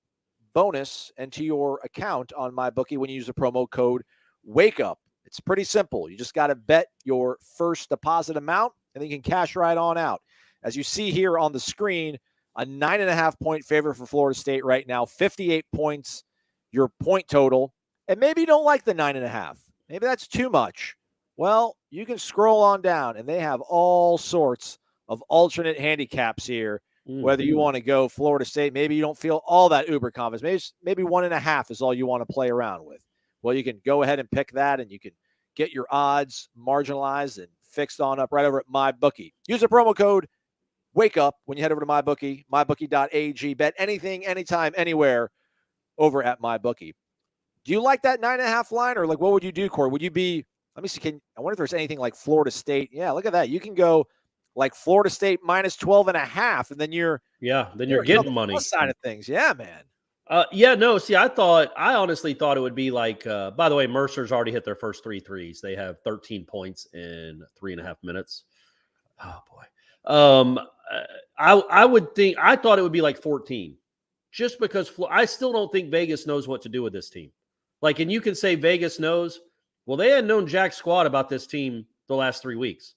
bonus and to your account on MyBookie when you use the promo code WAKEUP. It's pretty simple. You just got to bet your first deposit amount, and then you can cash right on out. As you see here on the screen, a 9.5-point favorite for Florida State right now, 58 points, your point total. And maybe you don't like the 9.5. Maybe that's too much. Well, you can scroll on down, and they have all sorts of alternate handicaps here, whether you want to go Florida State. Maybe you don't feel all that uber confident. Maybe 1.5 is all you want to play around with. Well, you can go ahead and pick that, and you can get your odds marginalized and fixed on up right over at MyBookie. Use the promo code WAKEUP when you head over to MyBookie, mybookie.ag. Bet anything, anytime, anywhere over at MyBookie. Do you like that 9.5 line, or like what would you do, Corey? Would you be, let me see, I wonder if there's anything like Florida State. Yeah, look at that. You can go like Florida State minus 12.5, and then you're getting money. Plus side of things. Yeah, man. See, I honestly thought it would be like, by the way, Mercer's already hit their first 3 threes. They have 13 points in 3.5 minutes. Oh boy. I would think, I thought it would be like 14, just because I still don't think Vegas knows what to do with this team. Like, and you can say Vegas knows. Well, they hadn't known jack squat about this team the last 3 weeks.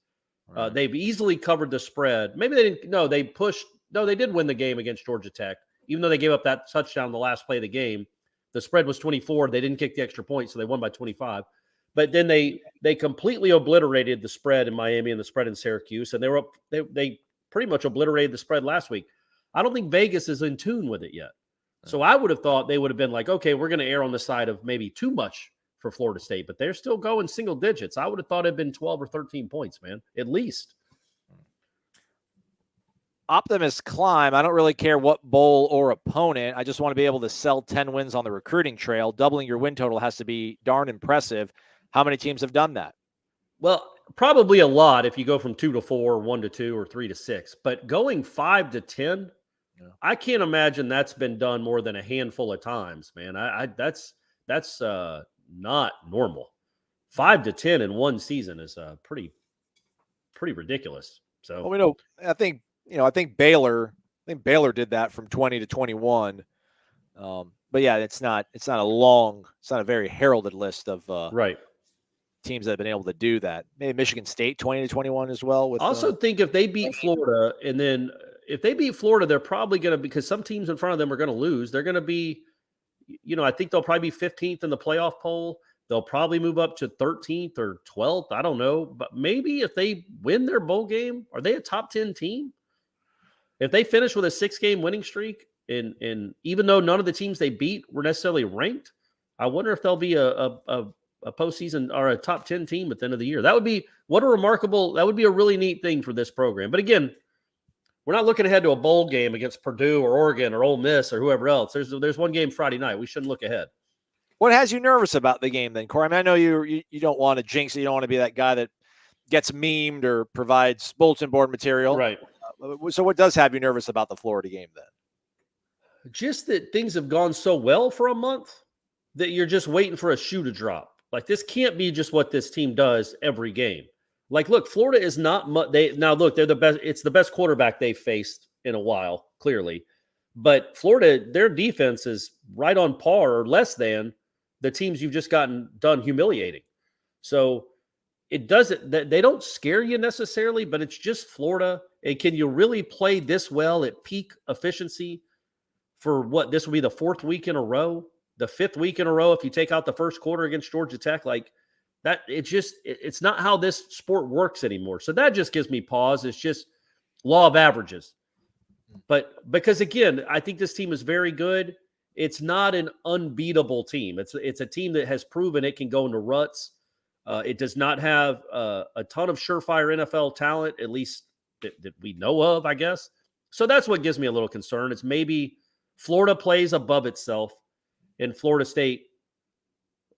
Right. They've easily covered the spread. Maybe they didn't. No, they pushed. No, they did win the game against Georgia Tech, even though they gave up that touchdown the last play of the game. The spread was 24. They didn't kick the extra point, so they won by 25. But then they completely obliterated the spread in Miami and the spread in Syracuse, and they pretty much obliterated the spread last week. I don't think Vegas is in tune with it yet. So I would have thought they would have been like, okay, we're going to err on the side of maybe too much for Florida State, but they're still going single digits. I would have thought it'd been 12 or 13 points, man, at least. Optimist climb. I don't really care what bowl or opponent. I just want to be able to sell 10 wins on the recruiting trail. Doubling your win total has to be darn impressive. How many teams have done that? Well, probably a lot if you go from 2 to 4, 1 to 2, or 3 to 6. But going 5 to 10, I can't imagine that's been done more than a handful of times, man. That's not normal. 5 to 10 in one season is pretty ridiculous. So, well, we know. I think Baylor did that from 20 to 21. But yeah, it's not a very heralded list of right teams that have been able to do that. Maybe Michigan State 20 to 21 as well. With also think if they beat Florida, and then if they beat Florida, they're probably going to, because some teams in front of them are going to lose. They're going to be, I think they'll probably be 15th in the playoff poll. They'll probably move up to 13th or 12th. I don't know, but maybe if they win their bowl game, are they a top 10 team? If they finish with a 6-game winning streak, and even though none of the teams they beat were necessarily ranked, I wonder if they'll be a postseason or a top 10 team at the end of the year. That would be a really neat thing for this program. But again, We're not looking ahead to a bowl game against Purdue or Oregon or Ole Miss or whoever else. There's one game Friday night. We shouldn't look ahead. What has you nervous about the game then, Corey? I mean, I know you don't want to jinx it. You don't want to be that guy that gets memed or provides bulletin board material. Right. So what does have you nervous about the Florida game then? Just that things have gone so well for a month that you're just waiting for a shoe to drop. Like, this can't be just what this team does every game. Like, look, Florida is not much. They're the best. It's the best quarterback they've faced in a while, clearly. But Florida, their defense is right on par or less than the teams you've just gotten done humiliating. So it doesn't. They don't scare you necessarily, but it's just Florida. And can you really play this well at peak efficiency for what? This will be the 4th week in a row, the 5th week in a row if you take out the first quarter against Georgia Tech. Like that, it's not how this sport works anymore. So that just gives me pause. It's just law of averages. But because, again, I think this team is very good. It's not an unbeatable team. It's a team that has proven it can go into ruts. It does not have a ton of surefire NFL talent, at least that we know of, I guess. So that's what gives me a little concern. It's maybe Florida plays above itself and Florida State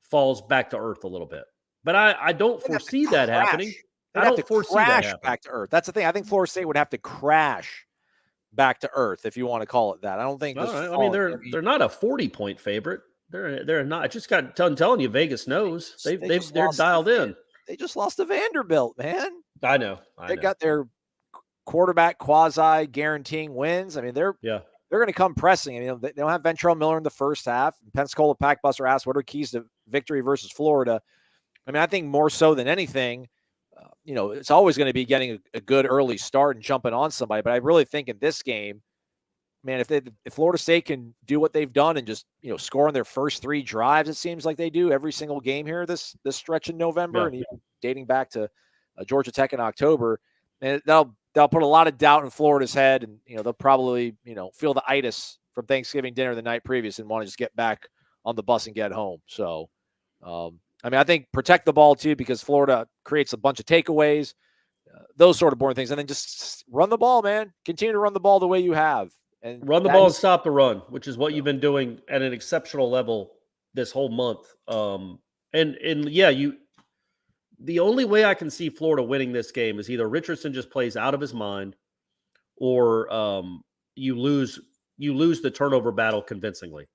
falls back to earth a little bit. But I don't foresee that happening. I don't foresee that happening. Back to earth. That's the thing. I think Florida State would have to crash back to earth, if you want to call it that. I don't think. I mean, they're not a 40-point favorite. They're not. I just got telling you, Vegas knows they're dialed in. They just lost to Vanderbilt, man. I know. They got their quarterback quasi guaranteeing wins. I mean, they're going to come pressing. I mean, they don't have Ventrell Miller in the first half. Pensacola Packbuster asked, "What are keys to victory versus Florida?" I mean, I think more so than anything, it's always going to be getting a good early start and jumping on somebody. But I really think in this game, man, if Florida State can do what they've done and just, score in their first 3 drives, it seems like they do every single game here this stretch in November and even dating back to Georgia Tech in October, and they'll put a lot of doubt in Florida's head, and they'll probably feel the itis from Thanksgiving dinner the night previous and want to just get back on the bus and get home. So, I think protect the ball too, because Florida creates a bunch of takeaways, those sort of boring things, and then just run the ball, man. Continue to run the ball the way you have. And run the ball and stop the run, which is what you've been doing at an exceptional level this whole month. The only way I can see Florida winning this game is either Richardson just plays out of his mind, or you lose the turnover battle convincingly.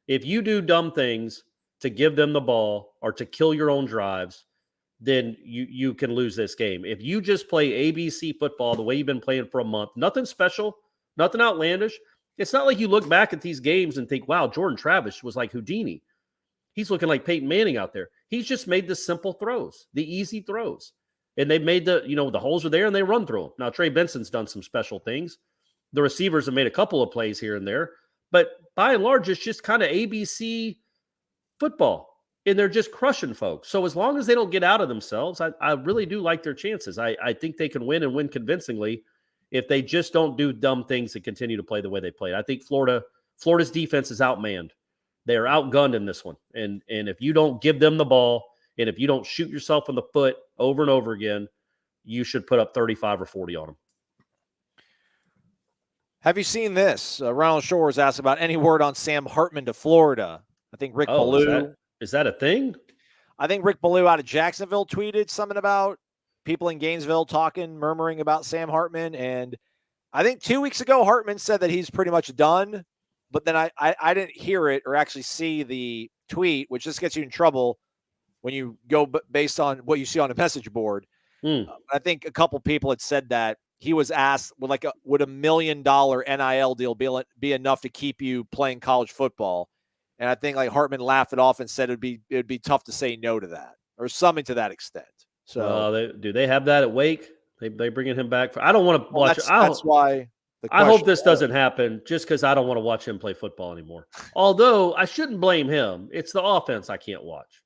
If you do dumb things to give them the ball or to kill your own drives, then you can lose this game. If you just play ABC football the way you've been playing for a month, nothing special, nothing outlandish. It's not like you look back at these games and think, wow, Jordan Travis was like Houdini. He's looking like Peyton Manning out there. He's just made the simple throws, the easy throws. And they made the holes are there and they run through them. Now, Trey Benson's done some special things. The receivers have made a couple of plays here and there. But by and large, it's just kind of ABC football. And they're just crushing folks. So as long as they don't get out of themselves, I really do like their chances. I think they can win and win convincingly if they just don't do dumb things and continue to play the way they played. I think Florida's defense is outmanned. They are outgunned in this one. And if you don't give them the ball, and if you don't shoot yourself in the foot over and over again, you should put up 35 or 40 on them. Have you seen this? Ronald Shores asked about any word on Sam Hartman to Florida. I think Rick Ballou. Is that a thing? I think Rick Ballou out of Jacksonville tweeted something about people in Gainesville murmuring about Sam Hartman. And I think 2 weeks ago, Hartman said that he's pretty much done. But then I didn't hear it or actually see the tweet, which just gets you in trouble when you go based on what you see on a message board. I think a couple people had said that he was asked, would $1 million NIL deal be enough to keep you playing college football? And I think Hartman laughed it off and said it'd be tough to say no to that, or something to that extent. So do they have that at Wake? They bringing him back I don't want to watch. That's why. I hope this doesn't happen just because I don't want to watch him play football anymore. Although I shouldn't blame him. It's the offense I can't watch.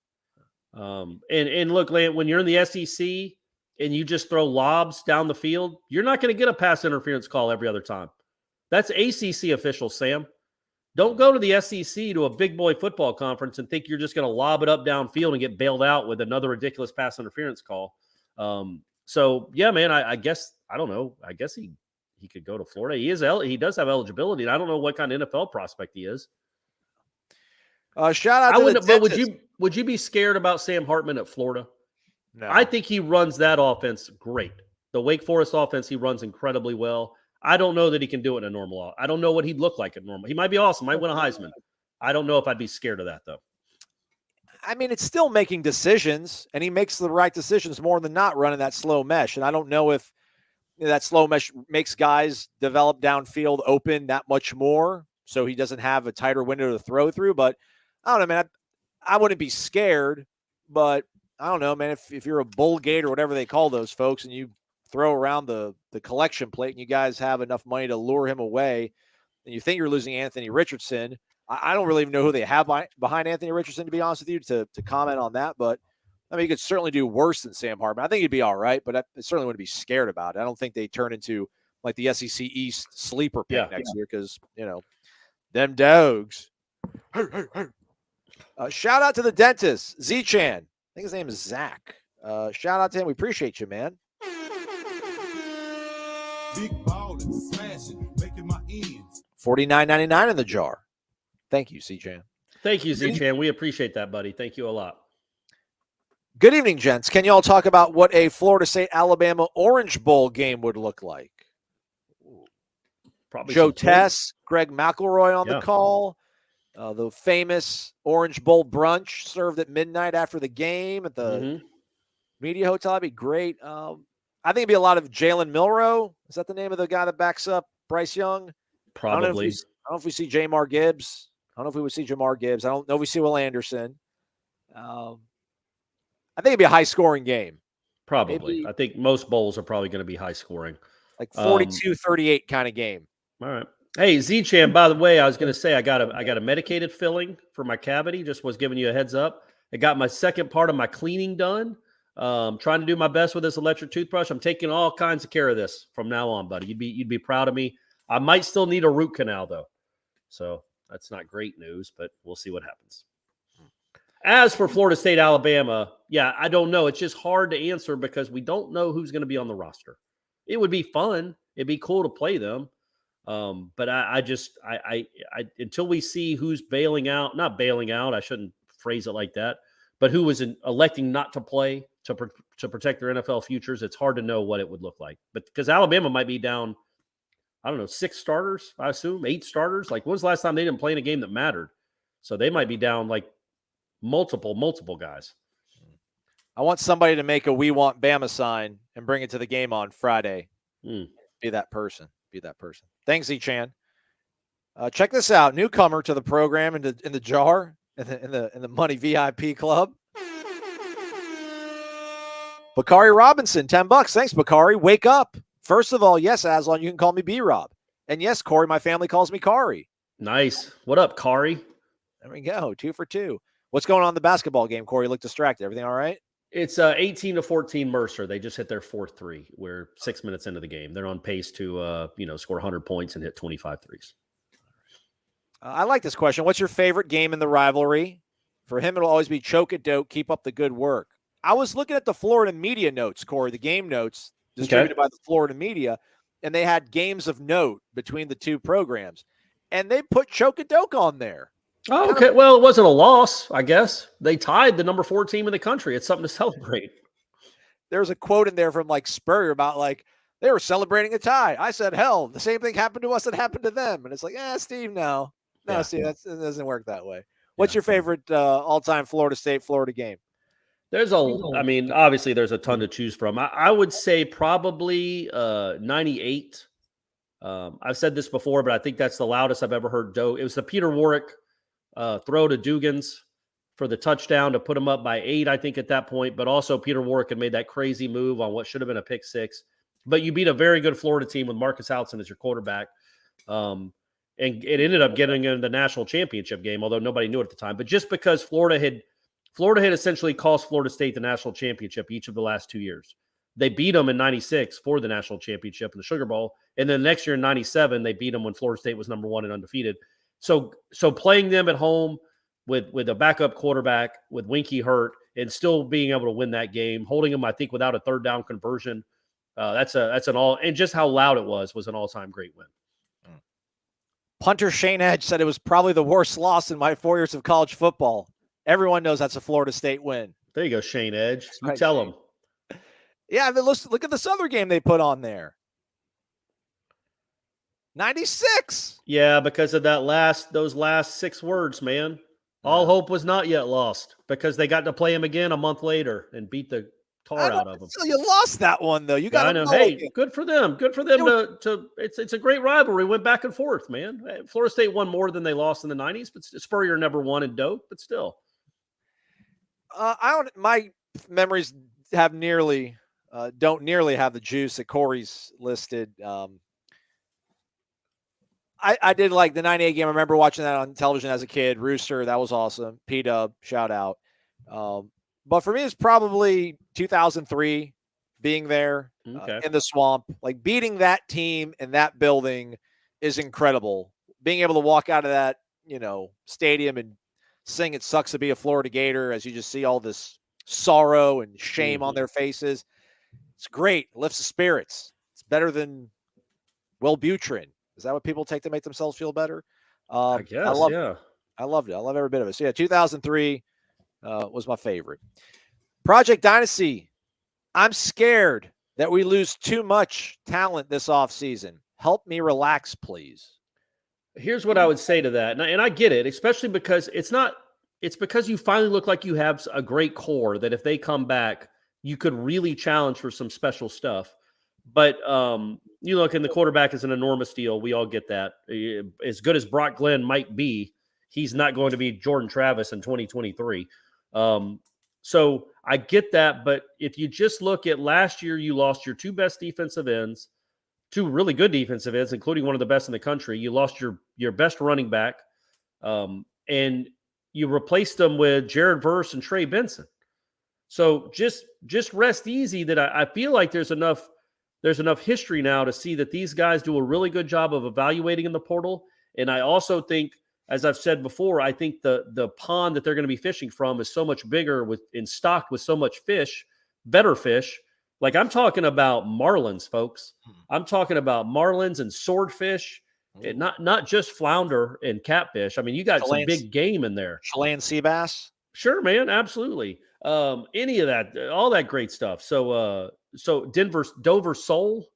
And look, Lance, when you're in the SEC and you just throw lobs down the field, you're not going to get a pass interference call every other time. That's ACC officials, Sam. Don't go to the SEC to a big boy football conference and think you're just going to lob it up downfield and get bailed out with another ridiculous pass interference call. So, yeah, man, I guess, I don't know. I guess he he could go to Florida. He does have eligibility, and I don't know what kind of NFL prospect he is. Shout out I to wouldn't, the but Dentist. would you be scared about Sam Hartman at Florida? No. I think he runs that offense great. The Wake Forest offense he runs incredibly well. I don't know that he can do it in a normal. I don't know what he'd look like at normal. He might be awesome. Might win a Heisman. I don't know if I'd be scared of that though. I mean, it's still making decisions, and he makes the right decisions more than not running that slow mesh. And I don't know if that slow mesh makes guys develop downfield open that much more, so he doesn't have a tighter window to throw through. But I don't know, man. I wouldn't be scared, but I don't know, man. If you're a bull gate or whatever they call those folks, and you throw around the collection plate, and you guys have enough money to lure him away, and you think you're losing Anthony Richardson, I don't really even know who they have behind Anthony Richardson, to be honest with you, to comment on that. But I mean, you could certainly do worse than Sam Hartman. I think he'd be all right, but I certainly wouldn't be scared about it. I don't think they turn into like the SEC East sleeper pick next year because, them dogs. Shout out to the dentist, Z-Chan. I think his name is Zach. Shout out to him. We appreciate you, man. Big ballin', smashing, making my ends. $49.99 in the jar. Thank you, C-Chan. Thank you, Z-Chan. We appreciate that, buddy. Thank you a lot. Good evening, gents. Can you all talk about what a Florida State-Alabama Orange Bowl game would look like? Probably Joe Tess, Greg McElroy on the call. The famous Orange Bowl brunch served at midnight after the game at the media hotel. That'd be great. I think it'd be a lot of Jalen Milroe. Is that the name of the guy that backs up Bryce Young? Probably. I don't know if we see Jamar Gibbs. I don't know if we would see Jamar Gibbs. I don't know if we see Will Anderson. I think it'd be a high-scoring game. Probably. I think most bowls are probably going to be high-scoring. Like 42-38 kind of game. All right. Hey, Z-Chan, by the way, I was going to say I got a medicated filling for my cavity. Just was giving you a heads up. I got my second part of my cleaning done. Trying to do my best with this electric toothbrush. I'm taking all kinds of care of this from now on, buddy. You'd be proud of me. I might still need a root canal, though. So that's not great news, but we'll see what happens. As for Florida State, Alabama, I don't know. It's just hard to answer because we don't know who's going to be on the roster. It would be fun. It'd be cool to play them. But I until we see who's not bailing out, I shouldn't phrase it like that, but who was electing not to play to protect their NFL futures, it's hard to know what it would look like. But because Alabama might be down, I don't know, 6 starters, I assume, 8 starters. Like, when was the last time they didn't play in a game that mattered? So they might be down like multiple guys. I want somebody to make a "We Want Bama" sign and bring it to the game on Friday. Be that person. Thanks, Z-Chan. Check this out. Newcomer to the program in the jar in the Money VIP Club. Bakari Robinson, $10. Thanks, Bakari. Wake up. First of all, yes, Aslan, you can call me B-Rob. And yes, Corey, my family calls me Kari. Nice. What up, Kari? There we go. 2 for 2. What's going on in the basketball game, Corey? You look distracted. Everything all right? It's 18-14 Mercer. They just hit their 4th 3. We're 6 minutes into the game. They're on pace to score 100 points and hit 25 threes. I like this question. What's your favorite game in the rivalry? For him, it'll always be choke it, dope. Keep up the good work. I was looking at the Florida media notes, Corey, the game notes distributed by the Florida media, and they had games of note between the two programs, and they put choke it, doke on there. Oh, okay. Well, it wasn't a loss, I guess. They tied the number 4 team in the country. It's something to celebrate. There's a quote in there from like Spurrier about like they were celebrating a tie. I said, hell, the same thing happened to us that happened to them. And it's like, Steve, no, Steve, it doesn't work that way. What's your favorite all-time Florida State-Florida game? Obviously there's a ton to choose from. I would say probably 98. I've said this before, but I think that's the loudest I've ever heard. It was the Peter Warwick throw to Dugans for the touchdown to put him up by 8, I think, at that point. But also Peter Warwick had made that crazy move on what should have been a pick 6. But you beat a very good Florida team with Marcus Houtzen as your quarterback. And it ended up getting in the national championship game, although nobody knew it at the time. But just because Florida had essentially cost Florida State the national championship each of the last 2 years. They beat them in 96 for the national championship in the Sugar Bowl. And then next year in 97, they beat them when Florida State was number 1 and undefeated. So playing them at home with a backup quarterback, with Winky hurt, and still being able to win that game, holding them, I think, without a third down conversion That's an all, and just how loud it was an all-time great win. Punter Shane Edge said it was probably the worst loss in my 4 years of college football. Everyone knows that's a Florida State win. There you go, Shane Edge. You Right, tell Shane. him. Yeah, I mean, look at this other game they put on there. 96. Yeah, because of those last 6 words, man. All hope was not yet lost because they got to play him again a month later and beat the tar out of him. So you lost that one though. You got I know. Hey, good for them. Good for them to. It's a great rivalry. Went back and forth, man. Florida State won more than they lost in the 90s, but Spurrier never won in Doak, but still. My memories have don't nearly have the juice that Corey's listed. I did like the 98 game. I remember watching that on television as a kid. Rooster, that was awesome. P-Dub, shout out. But for me, it's probably 2003 being there in the swamp. Like beating that team in that building is incredible. Being able to walk out of that, stadium and sing "It Sucks to Be a Florida Gator" as you just see all this sorrow and shame on their faces. It's great. It lifts the spirits. It's better than Wellbutrin. Is that what people take to make themselves feel better? I guess, I loved it. I loved every bit of it. So, 2003 was my favorite. Project Dynasty. I'm scared that we lose too much talent this offseason. Help me relax, please. Here's what I would say to that. And I get it, especially because it's because you finally look like you have a great core that if they come back, you could really challenge for some special stuff. But you look, and the quarterback is an enormous deal. We all get that. As good as Brock Glenn might be, he's not going to be Jordan Travis in 2023. So I get that. But if you just look at last year, you lost your 2 best defensive ends, 2 really good defensive ends, including one of the best in the country. You lost your best running back, and you replaced them with Jared Verse and Trey Benson. So just rest easy that I feel like there's enough history now to see that these guys do a really good job of evaluating in the portal. And I also think, as I've said before, I think the pond that they're going to be fishing from is so much bigger and stocked with so much fish, better fish. Like I'm talking about marlins, folks. I'm talking about marlins and swordfish, and not just flounder and catfish. I mean, you got some big game in there. Chilean sea bass. Sure, man, absolutely. Any of that, all that great stuff. So Dover sole,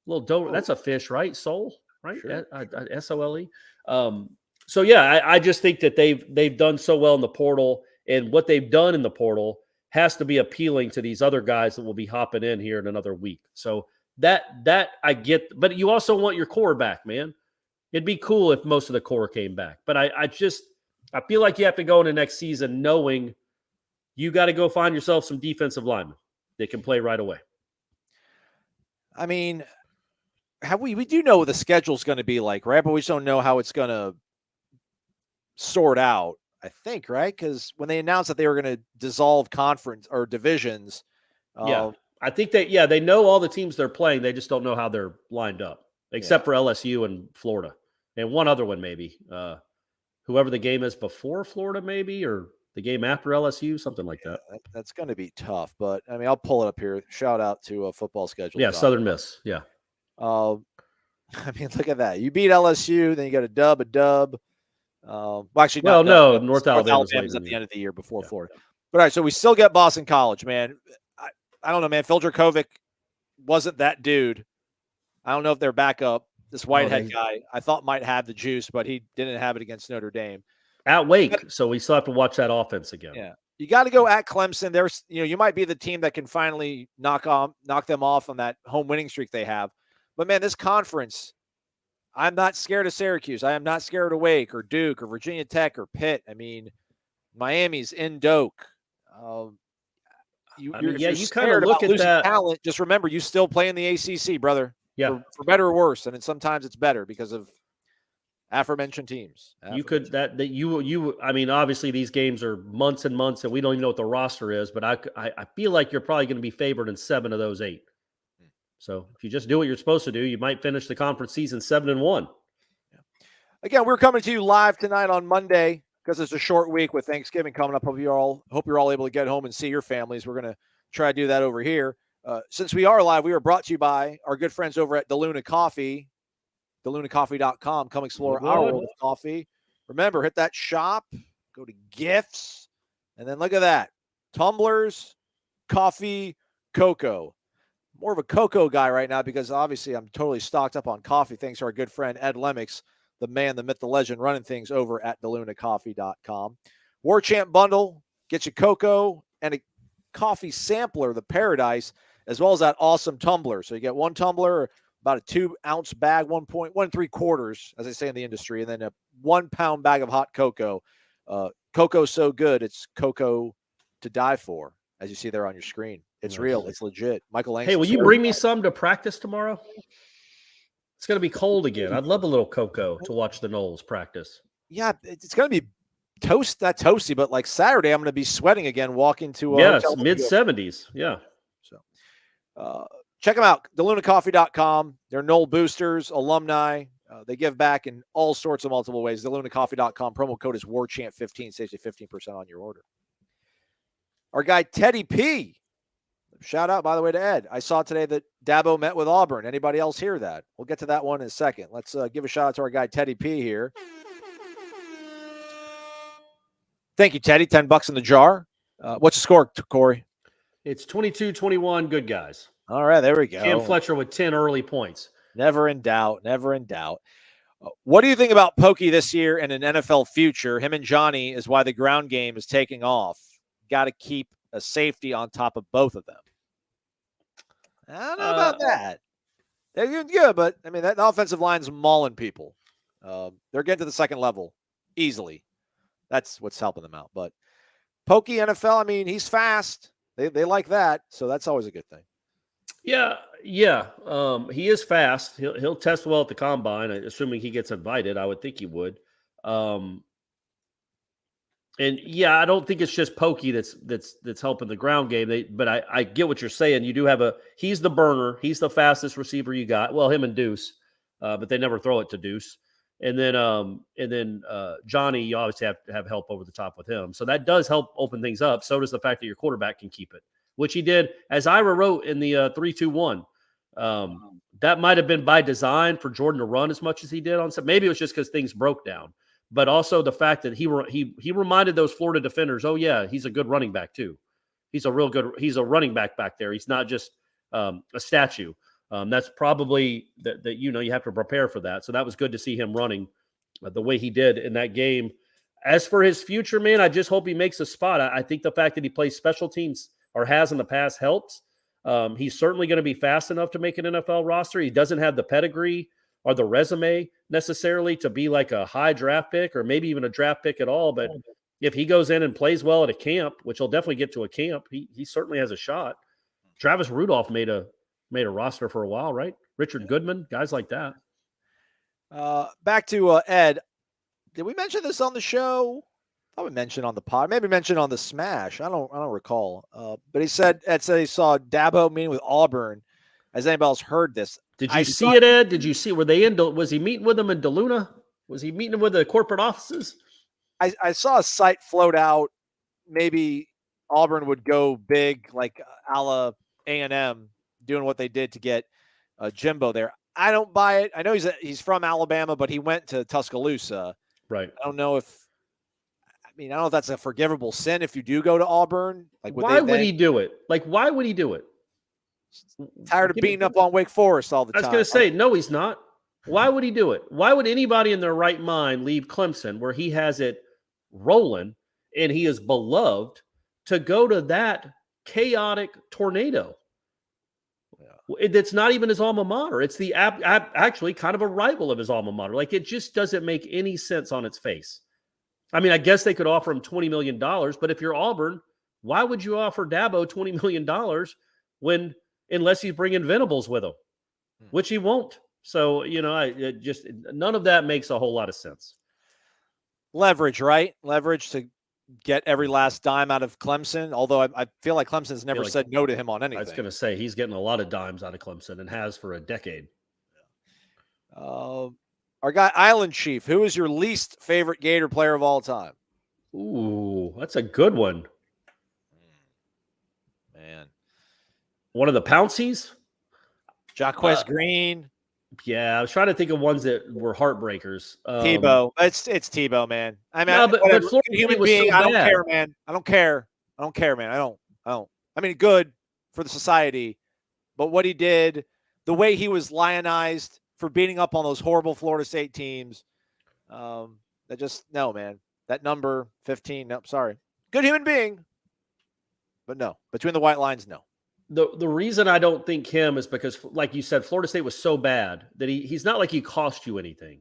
little Dover. That's a fish, right? Sole, right? Sure. SOLE. So yeah, I just think that they've done so well in the portal, and what they've done in the portal has to be appealing to these other guys that will be hopping in here in another week. So that I get, but you also want your core back, man. It'd be cool if most of the core came back, but I feel like you have to go into next season knowing you got to go find yourself some defensive linemen that can play right away. I mean, we do know what the schedule's going to be like, right? But we just don't know how it's going to sort out, I think, right? Because when they announced that they were going to dissolve conference or divisions. I think they know all the teams they're playing. They just don't know how they're lined up, except for LSU and Florida and one other one, maybe. Whoever the game is before Florida, maybe, or the game after LSU, something like that. That's going to be tough, but I mean, I'll pull it up here. Shout out to a football schedule. Yeah, Southern Miss. Yeah. I mean, look at that. You beat LSU, then you got a dub. North Alabama's at the end of the year before Florida. But all right, so we still get Boston College, man. I don't know, man. Phil Dracovic wasn't that dude. I don't know if they're back up. This Whitehead guy, I thought might have the juice, but he didn't have it against Notre Dame. At Wake, so we still have to watch that offense again. Yeah, you got to go at Clemson. There's, you might be the team that can finally knock them off on that home winning streak they have. But man, this conference, I'm not scared of Syracuse. I am not scared of Wake or Duke or Virginia Tech or Pitt. I mean, Miami's in Doak. You kind of look at that talent. Just remember, you still play in the ACC, brother. Yeah, for better or worse, and sometimes it's better because of aforementioned teams. You could that you. I mean, obviously these games are months and months, and we don't even know what the roster is. But I feel like you're probably going to be favored in 7 of those 8. So if you just do what you're supposed to do, you might finish the conference season 7-1. Again, we're coming to you live tonight on Monday because it's a short week with Thanksgiving coming up. Hope you're all able to get home and see your families. We're going to try to do that over here. Since we are live, we are brought to you by our good friends over at DeLuna Coffee, DeLunaCoffee.com. Come explore our world of coffee. Remember, hit that shop, go to gifts, and then look at that. Tumblers, coffee, cocoa. More of a cocoa guy right now because obviously I'm totally stocked up on coffee thanks to our good friend Ed Lemmix, the man, the myth, the legend, running things over at DeLunaCoffee.com. Warchant bundle, get you cocoa and a coffee sampler, the Paradise, as well as that awesome tumbler. So you get one tumbler, about a 2-ounce bag, 1.3 as they say in the industry, and then a 1 pound bag of hot cocoa. Cocoa's so good, it's cocoa to die for, as you see there on your screen. It's real, it's legit. Michael Langston. Hey, will you bring me some to practice tomorrow? It's going to be cold again. I'd love a little cocoa to watch the Noles practice. Yeah, it's going to be not toasty, but like Saturday, I'm going to be sweating again walking to yes, mid-70s. Yeah. So check them out, DeLunaCoffee.com. They're Nole boosters, alumni. They give back in all sorts of multiple ways. DeLunaCoffee.com. Promo code is WARCHANT15. Saves you 15% on your order. Our guy, Teddy P. Shout out, by the way, to Ed. I saw today that Dabo met with Auburn. Anybody else hear that? We'll get to that one in a second. Let's give a shout out to our guy, Teddy P here. Thank you, Teddy. $10 in the jar. What's the score, Corey? It's 22-21, good guys. All right, there we go. Cam Fletcher with 10 early points. Never in doubt. Never in doubt. What do you think about Pokey this year and an NFL future? Him and Johnny is why the ground game is taking off. Got to keep a safety on top of both of them. I don't know about that. They're doing good, but I mean, that offensive line's mauling people. They're getting to the second level easily. That's what's helping them out. But Pokey NFL, I mean, he's fast. They like that, so that's always a good thing. Yeah. He is fast. He'll test well at the combine, assuming he gets invited. I would think he would. And yeah, I don't think it's just Pokey that's helping the ground game. But I get what you're saying. You do have he's the burner. He's the fastest receiver you got. Well, him and Deuce, but they never throw it to Deuce. And then Johnny, you obviously have to have help over the top with him. So that does help open things up. So does the fact that your quarterback can keep it, which he did, as Ira wrote in the 3-2-1. That might have been by design for Jordan to run as much as he did on some. Maybe it was just because things broke down, but also the fact that he reminded those Florida defenders, oh yeah, he's a good running back too. He's a running back there. He's not just a statue. That's probably that you have to prepare for that. So that was good to see him running the way he did in that game. As for his future, man, I just hope he makes a spot. I think the fact that he plays special teams or has in the past helps. He's certainly going to be fast enough to make an NFL roster. He doesn't have the pedigree or the resume necessarily to be like a high draft pick or maybe even a draft pick at all. But if he goes in and plays well at a camp, which he'll definitely get to a camp, he certainly has a shot. Travis Rudolph made a roster for a while, right? Richard Goodman, guys like that. Back to Ed. Did we mention this on the show? I would mention on the pod, maybe mention on the Smash. I don't recall. But Ed said he saw Dabo meeting with Auburn. Has anybody else heard this? Did you see it, Ed? Did you see? Were they in? Was he meeting with them in DeLuna? Was he meeting with the corporate offices? I saw a site float out. Maybe Auburn would go big, like a la A&M, doing what they did to get Jimbo there. I don't buy it. I know he's from Alabama, but he went to Tuscaloosa. Right. I don't know if that's a forgivable sin if you do go to Auburn. Like, why would he do it? Why would he do it? Tired of beating up on Wake Forest all the time. I was going to say, no, he's not. Why would he do it? Why would anybody in their right mind leave Clemson, where he has it rolling and he is beloved, to go to that chaotic tornado? It's not even his alma mater. It's the actually kind of a rival of his alma mater. Like, it just doesn't make any sense on its face. I mean, I guess they could offer him $20 million, but if you're Auburn, why would you offer Dabo $20 million unless he's bringing Venables with him, which he won't. So, none of that makes a whole lot of sense. Leverage, right? Leverage to get every last dime out of Clemson, although I feel like Clemson's never said no to him on anything. I was going to say, he's getting a lot of dimes out of Clemson and has for a decade. Our guy, Island Chief, who is your least favorite Gator player of all time? Ooh, that's a good one. Man. One of the Pouncies? Jaquez Green. Yeah, I was trying to think of ones that were heartbreakers. Tebow. It's Tebow, man. I mean, No, but whatever. Florida Human State was being. so I don't bad. care, man. I don't care. I don't care, man. I don't. I mean, good for the society, but what he did, the way he was lionized for beating up on those horrible Florida State teams, that just no, man. That number 15. Nope, sorry. Good human being, but no. Between the white lines, no. The reason I don't think him is because, like you said, Florida State was so bad that he's not like he cost you anything.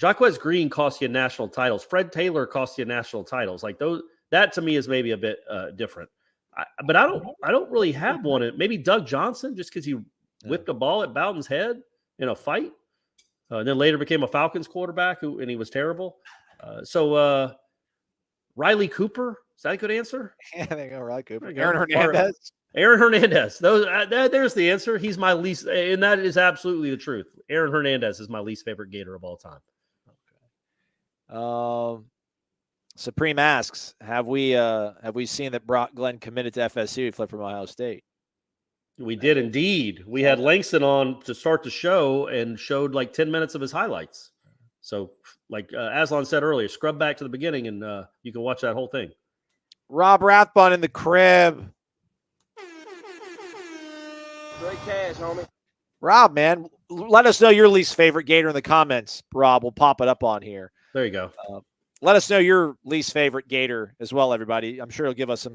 Jaquez Green cost you national titles. Fred Taylor cost you national titles. Like those, that to me is maybe a bit different. But I don't really have one. Maybe Doug Johnson, just because he whipped a ball at Bowden's head in a fight, and then later became a Falcons quarterback, and he was terrible. So Riley Cooper, is that a good answer? Yeah, there you go, Riley Cooper. Go. Aaron Hernandez. Aaron Hernandez. There's the answer. He's my least, and that is absolutely the truth. Aaron Hernandez is my least favorite Gator of all time. Okay. Supreme asks, have we seen that Brock Glenn committed to FSU? He flipped from Ohio State. We did indeed. We had Langston on to start the show and showed like 10 minutes of his highlights. So, like Aslan said earlier, scrub back to the beginning and you can watch that whole thing. Rob Rathbun in the crib. Great cash, homie. Rob, man, let us know your least favorite Gator in the comments. Rob, we'll pop it up on here. There you go. Let us know your least favorite Gator as well, everybody. I'm sure it'll give us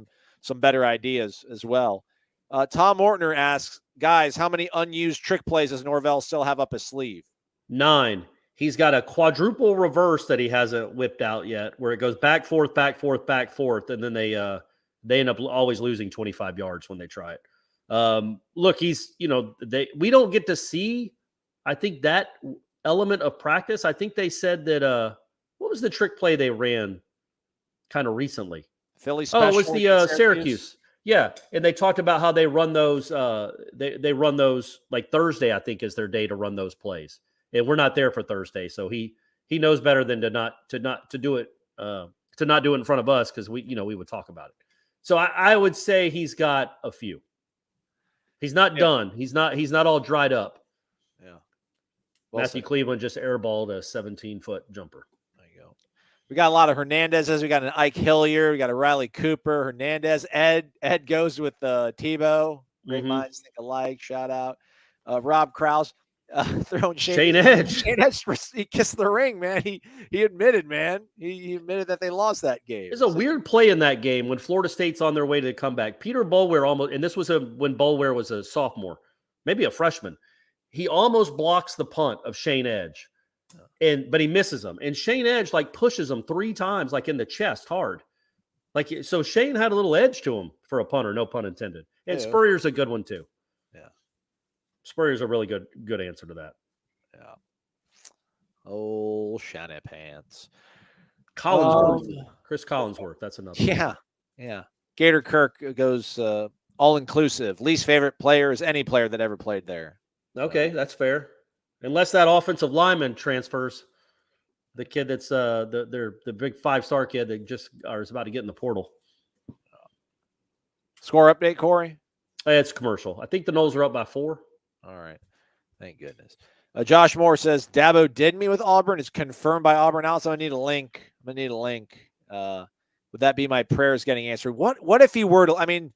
some better ideas as well. Tom Mortner asks, guys, how many unused trick plays does Norvell still have up his sleeve? 9. He's got a quadruple reverse that he hasn't whipped out yet, where it goes back, forth, back, forth, back, forth, and then they end up always losing 25 yards when they try it. Look, we don't get to see, I think, that element of practice. I think they said that what was the trick play they ran kind of recently? Philly special. Oh, it was the Syracuse. Yeah, and they talked about how they run those. They run those like Thursday, I think, is their day to run those plays. And we're not there for Thursday, so he knows better than to not do it in front of us, because we would talk about it. So I would say he's got a few. He's not done. He's not all dried up. Yeah. Matthew Cleveland just airballed a 17-foot jumper. There you go. We got a lot of Hernandezes. We got an Ike Hillier. We got a Riley Cooper. Hernandez. Ed goes with Tebow. Great minds think alike. Shout out. Rob Krause. Throwing Shane Edge. Shane Edge, he kissed the ring, man. He admitted, man. He admitted that they lost that game. There's a weird play in that game when Florida State's on their way to the comeback. Peter Boulware almost, and this was when Boulware was a sophomore, maybe a freshman. He almost blocks the punt of Shane Edge, but he misses him. And Shane Edge pushes him 3 times, in the chest, hard. So Shane had a little edge to him for a punter, no pun intended. And Yeah. Spurrier's a good one too. Yeah. Spurrier's a really good answer to that. Yeah. Oh, Shannon Pants. Collinsworth. Chris Collinsworth. That's another one. Yeah. Gator Kirk goes all-inclusive. Least favorite player is any player that ever played there. Okay, that's fair. Unless that offensive lineman transfers, the kid that's the big 5-star kid that just is about to get in the portal. Score update, Corey? It's commercial. I think the Noles are up by 4. All right. Thank goodness. Josh Moore says, Dabo did meet with Auburn. It's confirmed by Auburn. Also, I need a link. I'm going to need a link. Would that be my prayers getting answered? What if he were to,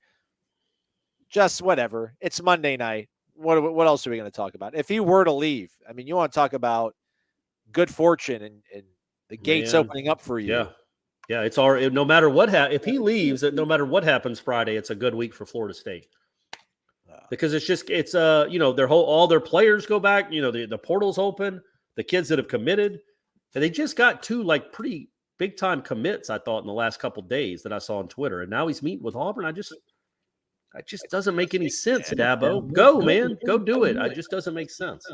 just whatever. It's Monday night. What else are we going to talk about? If he were to leave, you want to talk about good fortune and the gates opening up for you. Yeah. Yeah, it's already, no matter what if he leaves, no matter what happens Friday, it's a good week for Florida State. Because all their players go back, the portal's open, the kids that have committed, and they just got 2 pretty big time commits, I thought, in the last couple of days that I saw on Twitter. And now he's meeting with Auburn. That just doesn't make any sense, Dabo. Go, man. Go do it. It just doesn't make sense.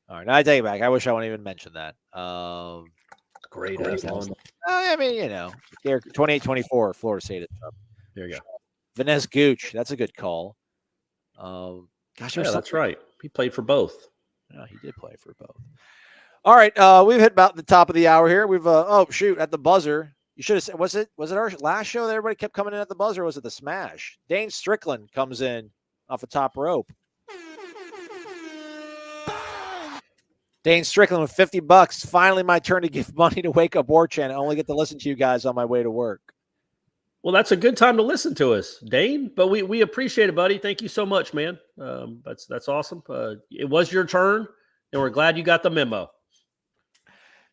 All right, now I take it back. I wish I wouldn't even mention that. Great. 28-24, Florida State is up. There you go. Vanessa Gooch, that's a good call. That's right. He played for both. Yeah, he did play for both. All right, we've hit about the top of the hour here. We've at the buzzer. You should have said, was it our last show that everybody kept coming in at the buzzer, or was it the smash? Dane Strickland comes in off a top rope. Dane Strickland with $50. Finally, my turn to give money to Wake Up Warchant. I only get to listen to you guys on my way to work. Well, that's a good time to listen to us, Dane. But we appreciate it, buddy. Thank you so much, man. That's awesome. It was your turn, and we're glad you got the memo.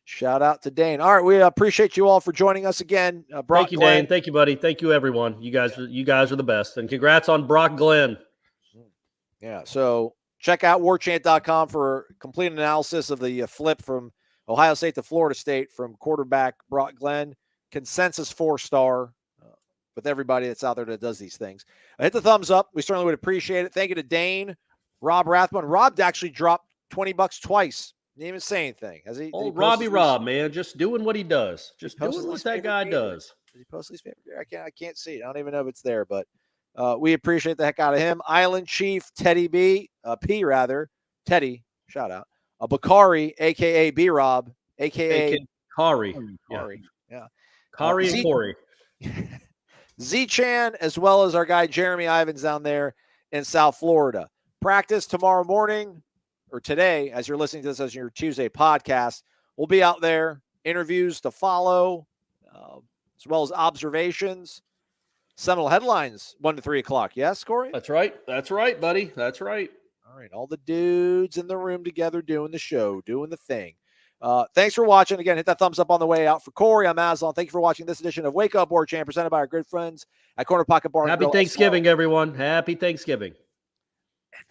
Shout out to Dane. All right, we appreciate you all for joining us again. Thank you, Dane. Thank you, buddy. Thank you, everyone. You guys are the best, and congrats on Brock Glenn. Yeah. So check out warchant.com for complete analysis of the flip from Ohio State to Florida State from quarterback Brock Glenn. Consensus 4-star with everybody that's out there that does these things. Hit the thumbs up. We certainly would appreciate it. Thank you to Dane, Rob Rathbun. Rob actually dropped $20 twice. Didn't even say anything. Has he? Oh, Robbie Rob, man, just doing what he does. Just doing what that guy does. Did he post his favorite? I can't see it. I don't even know if it's there, but we appreciate the heck out of him. Island Chief Teddy Teddy, shout out. Bakari, aka B Rob, aka Kari. Yeah. Kari and Corey. Z-Chan, as well as our guy Jeremy Ivins down there in South Florida. Practice tomorrow morning, or today, as you're listening to this as your Tuesday podcast. We'll be out there, interviews to follow, as well as observations. Seminole headlines, 1 to 3 o'clock. Yes, Corey? That's right, buddy. That's right. All right, all the dudes in the room together doing the show, doing the thing. Thanks for watching. Again, hit that thumbs up on the way out. For Corey, I'm Aslan. Thank you for watching this edition of Wake Up Warchant, presented by our good friends at Corner Pocket Bar. Happy Thanksgiving, everyone. Happy Thanksgiving. And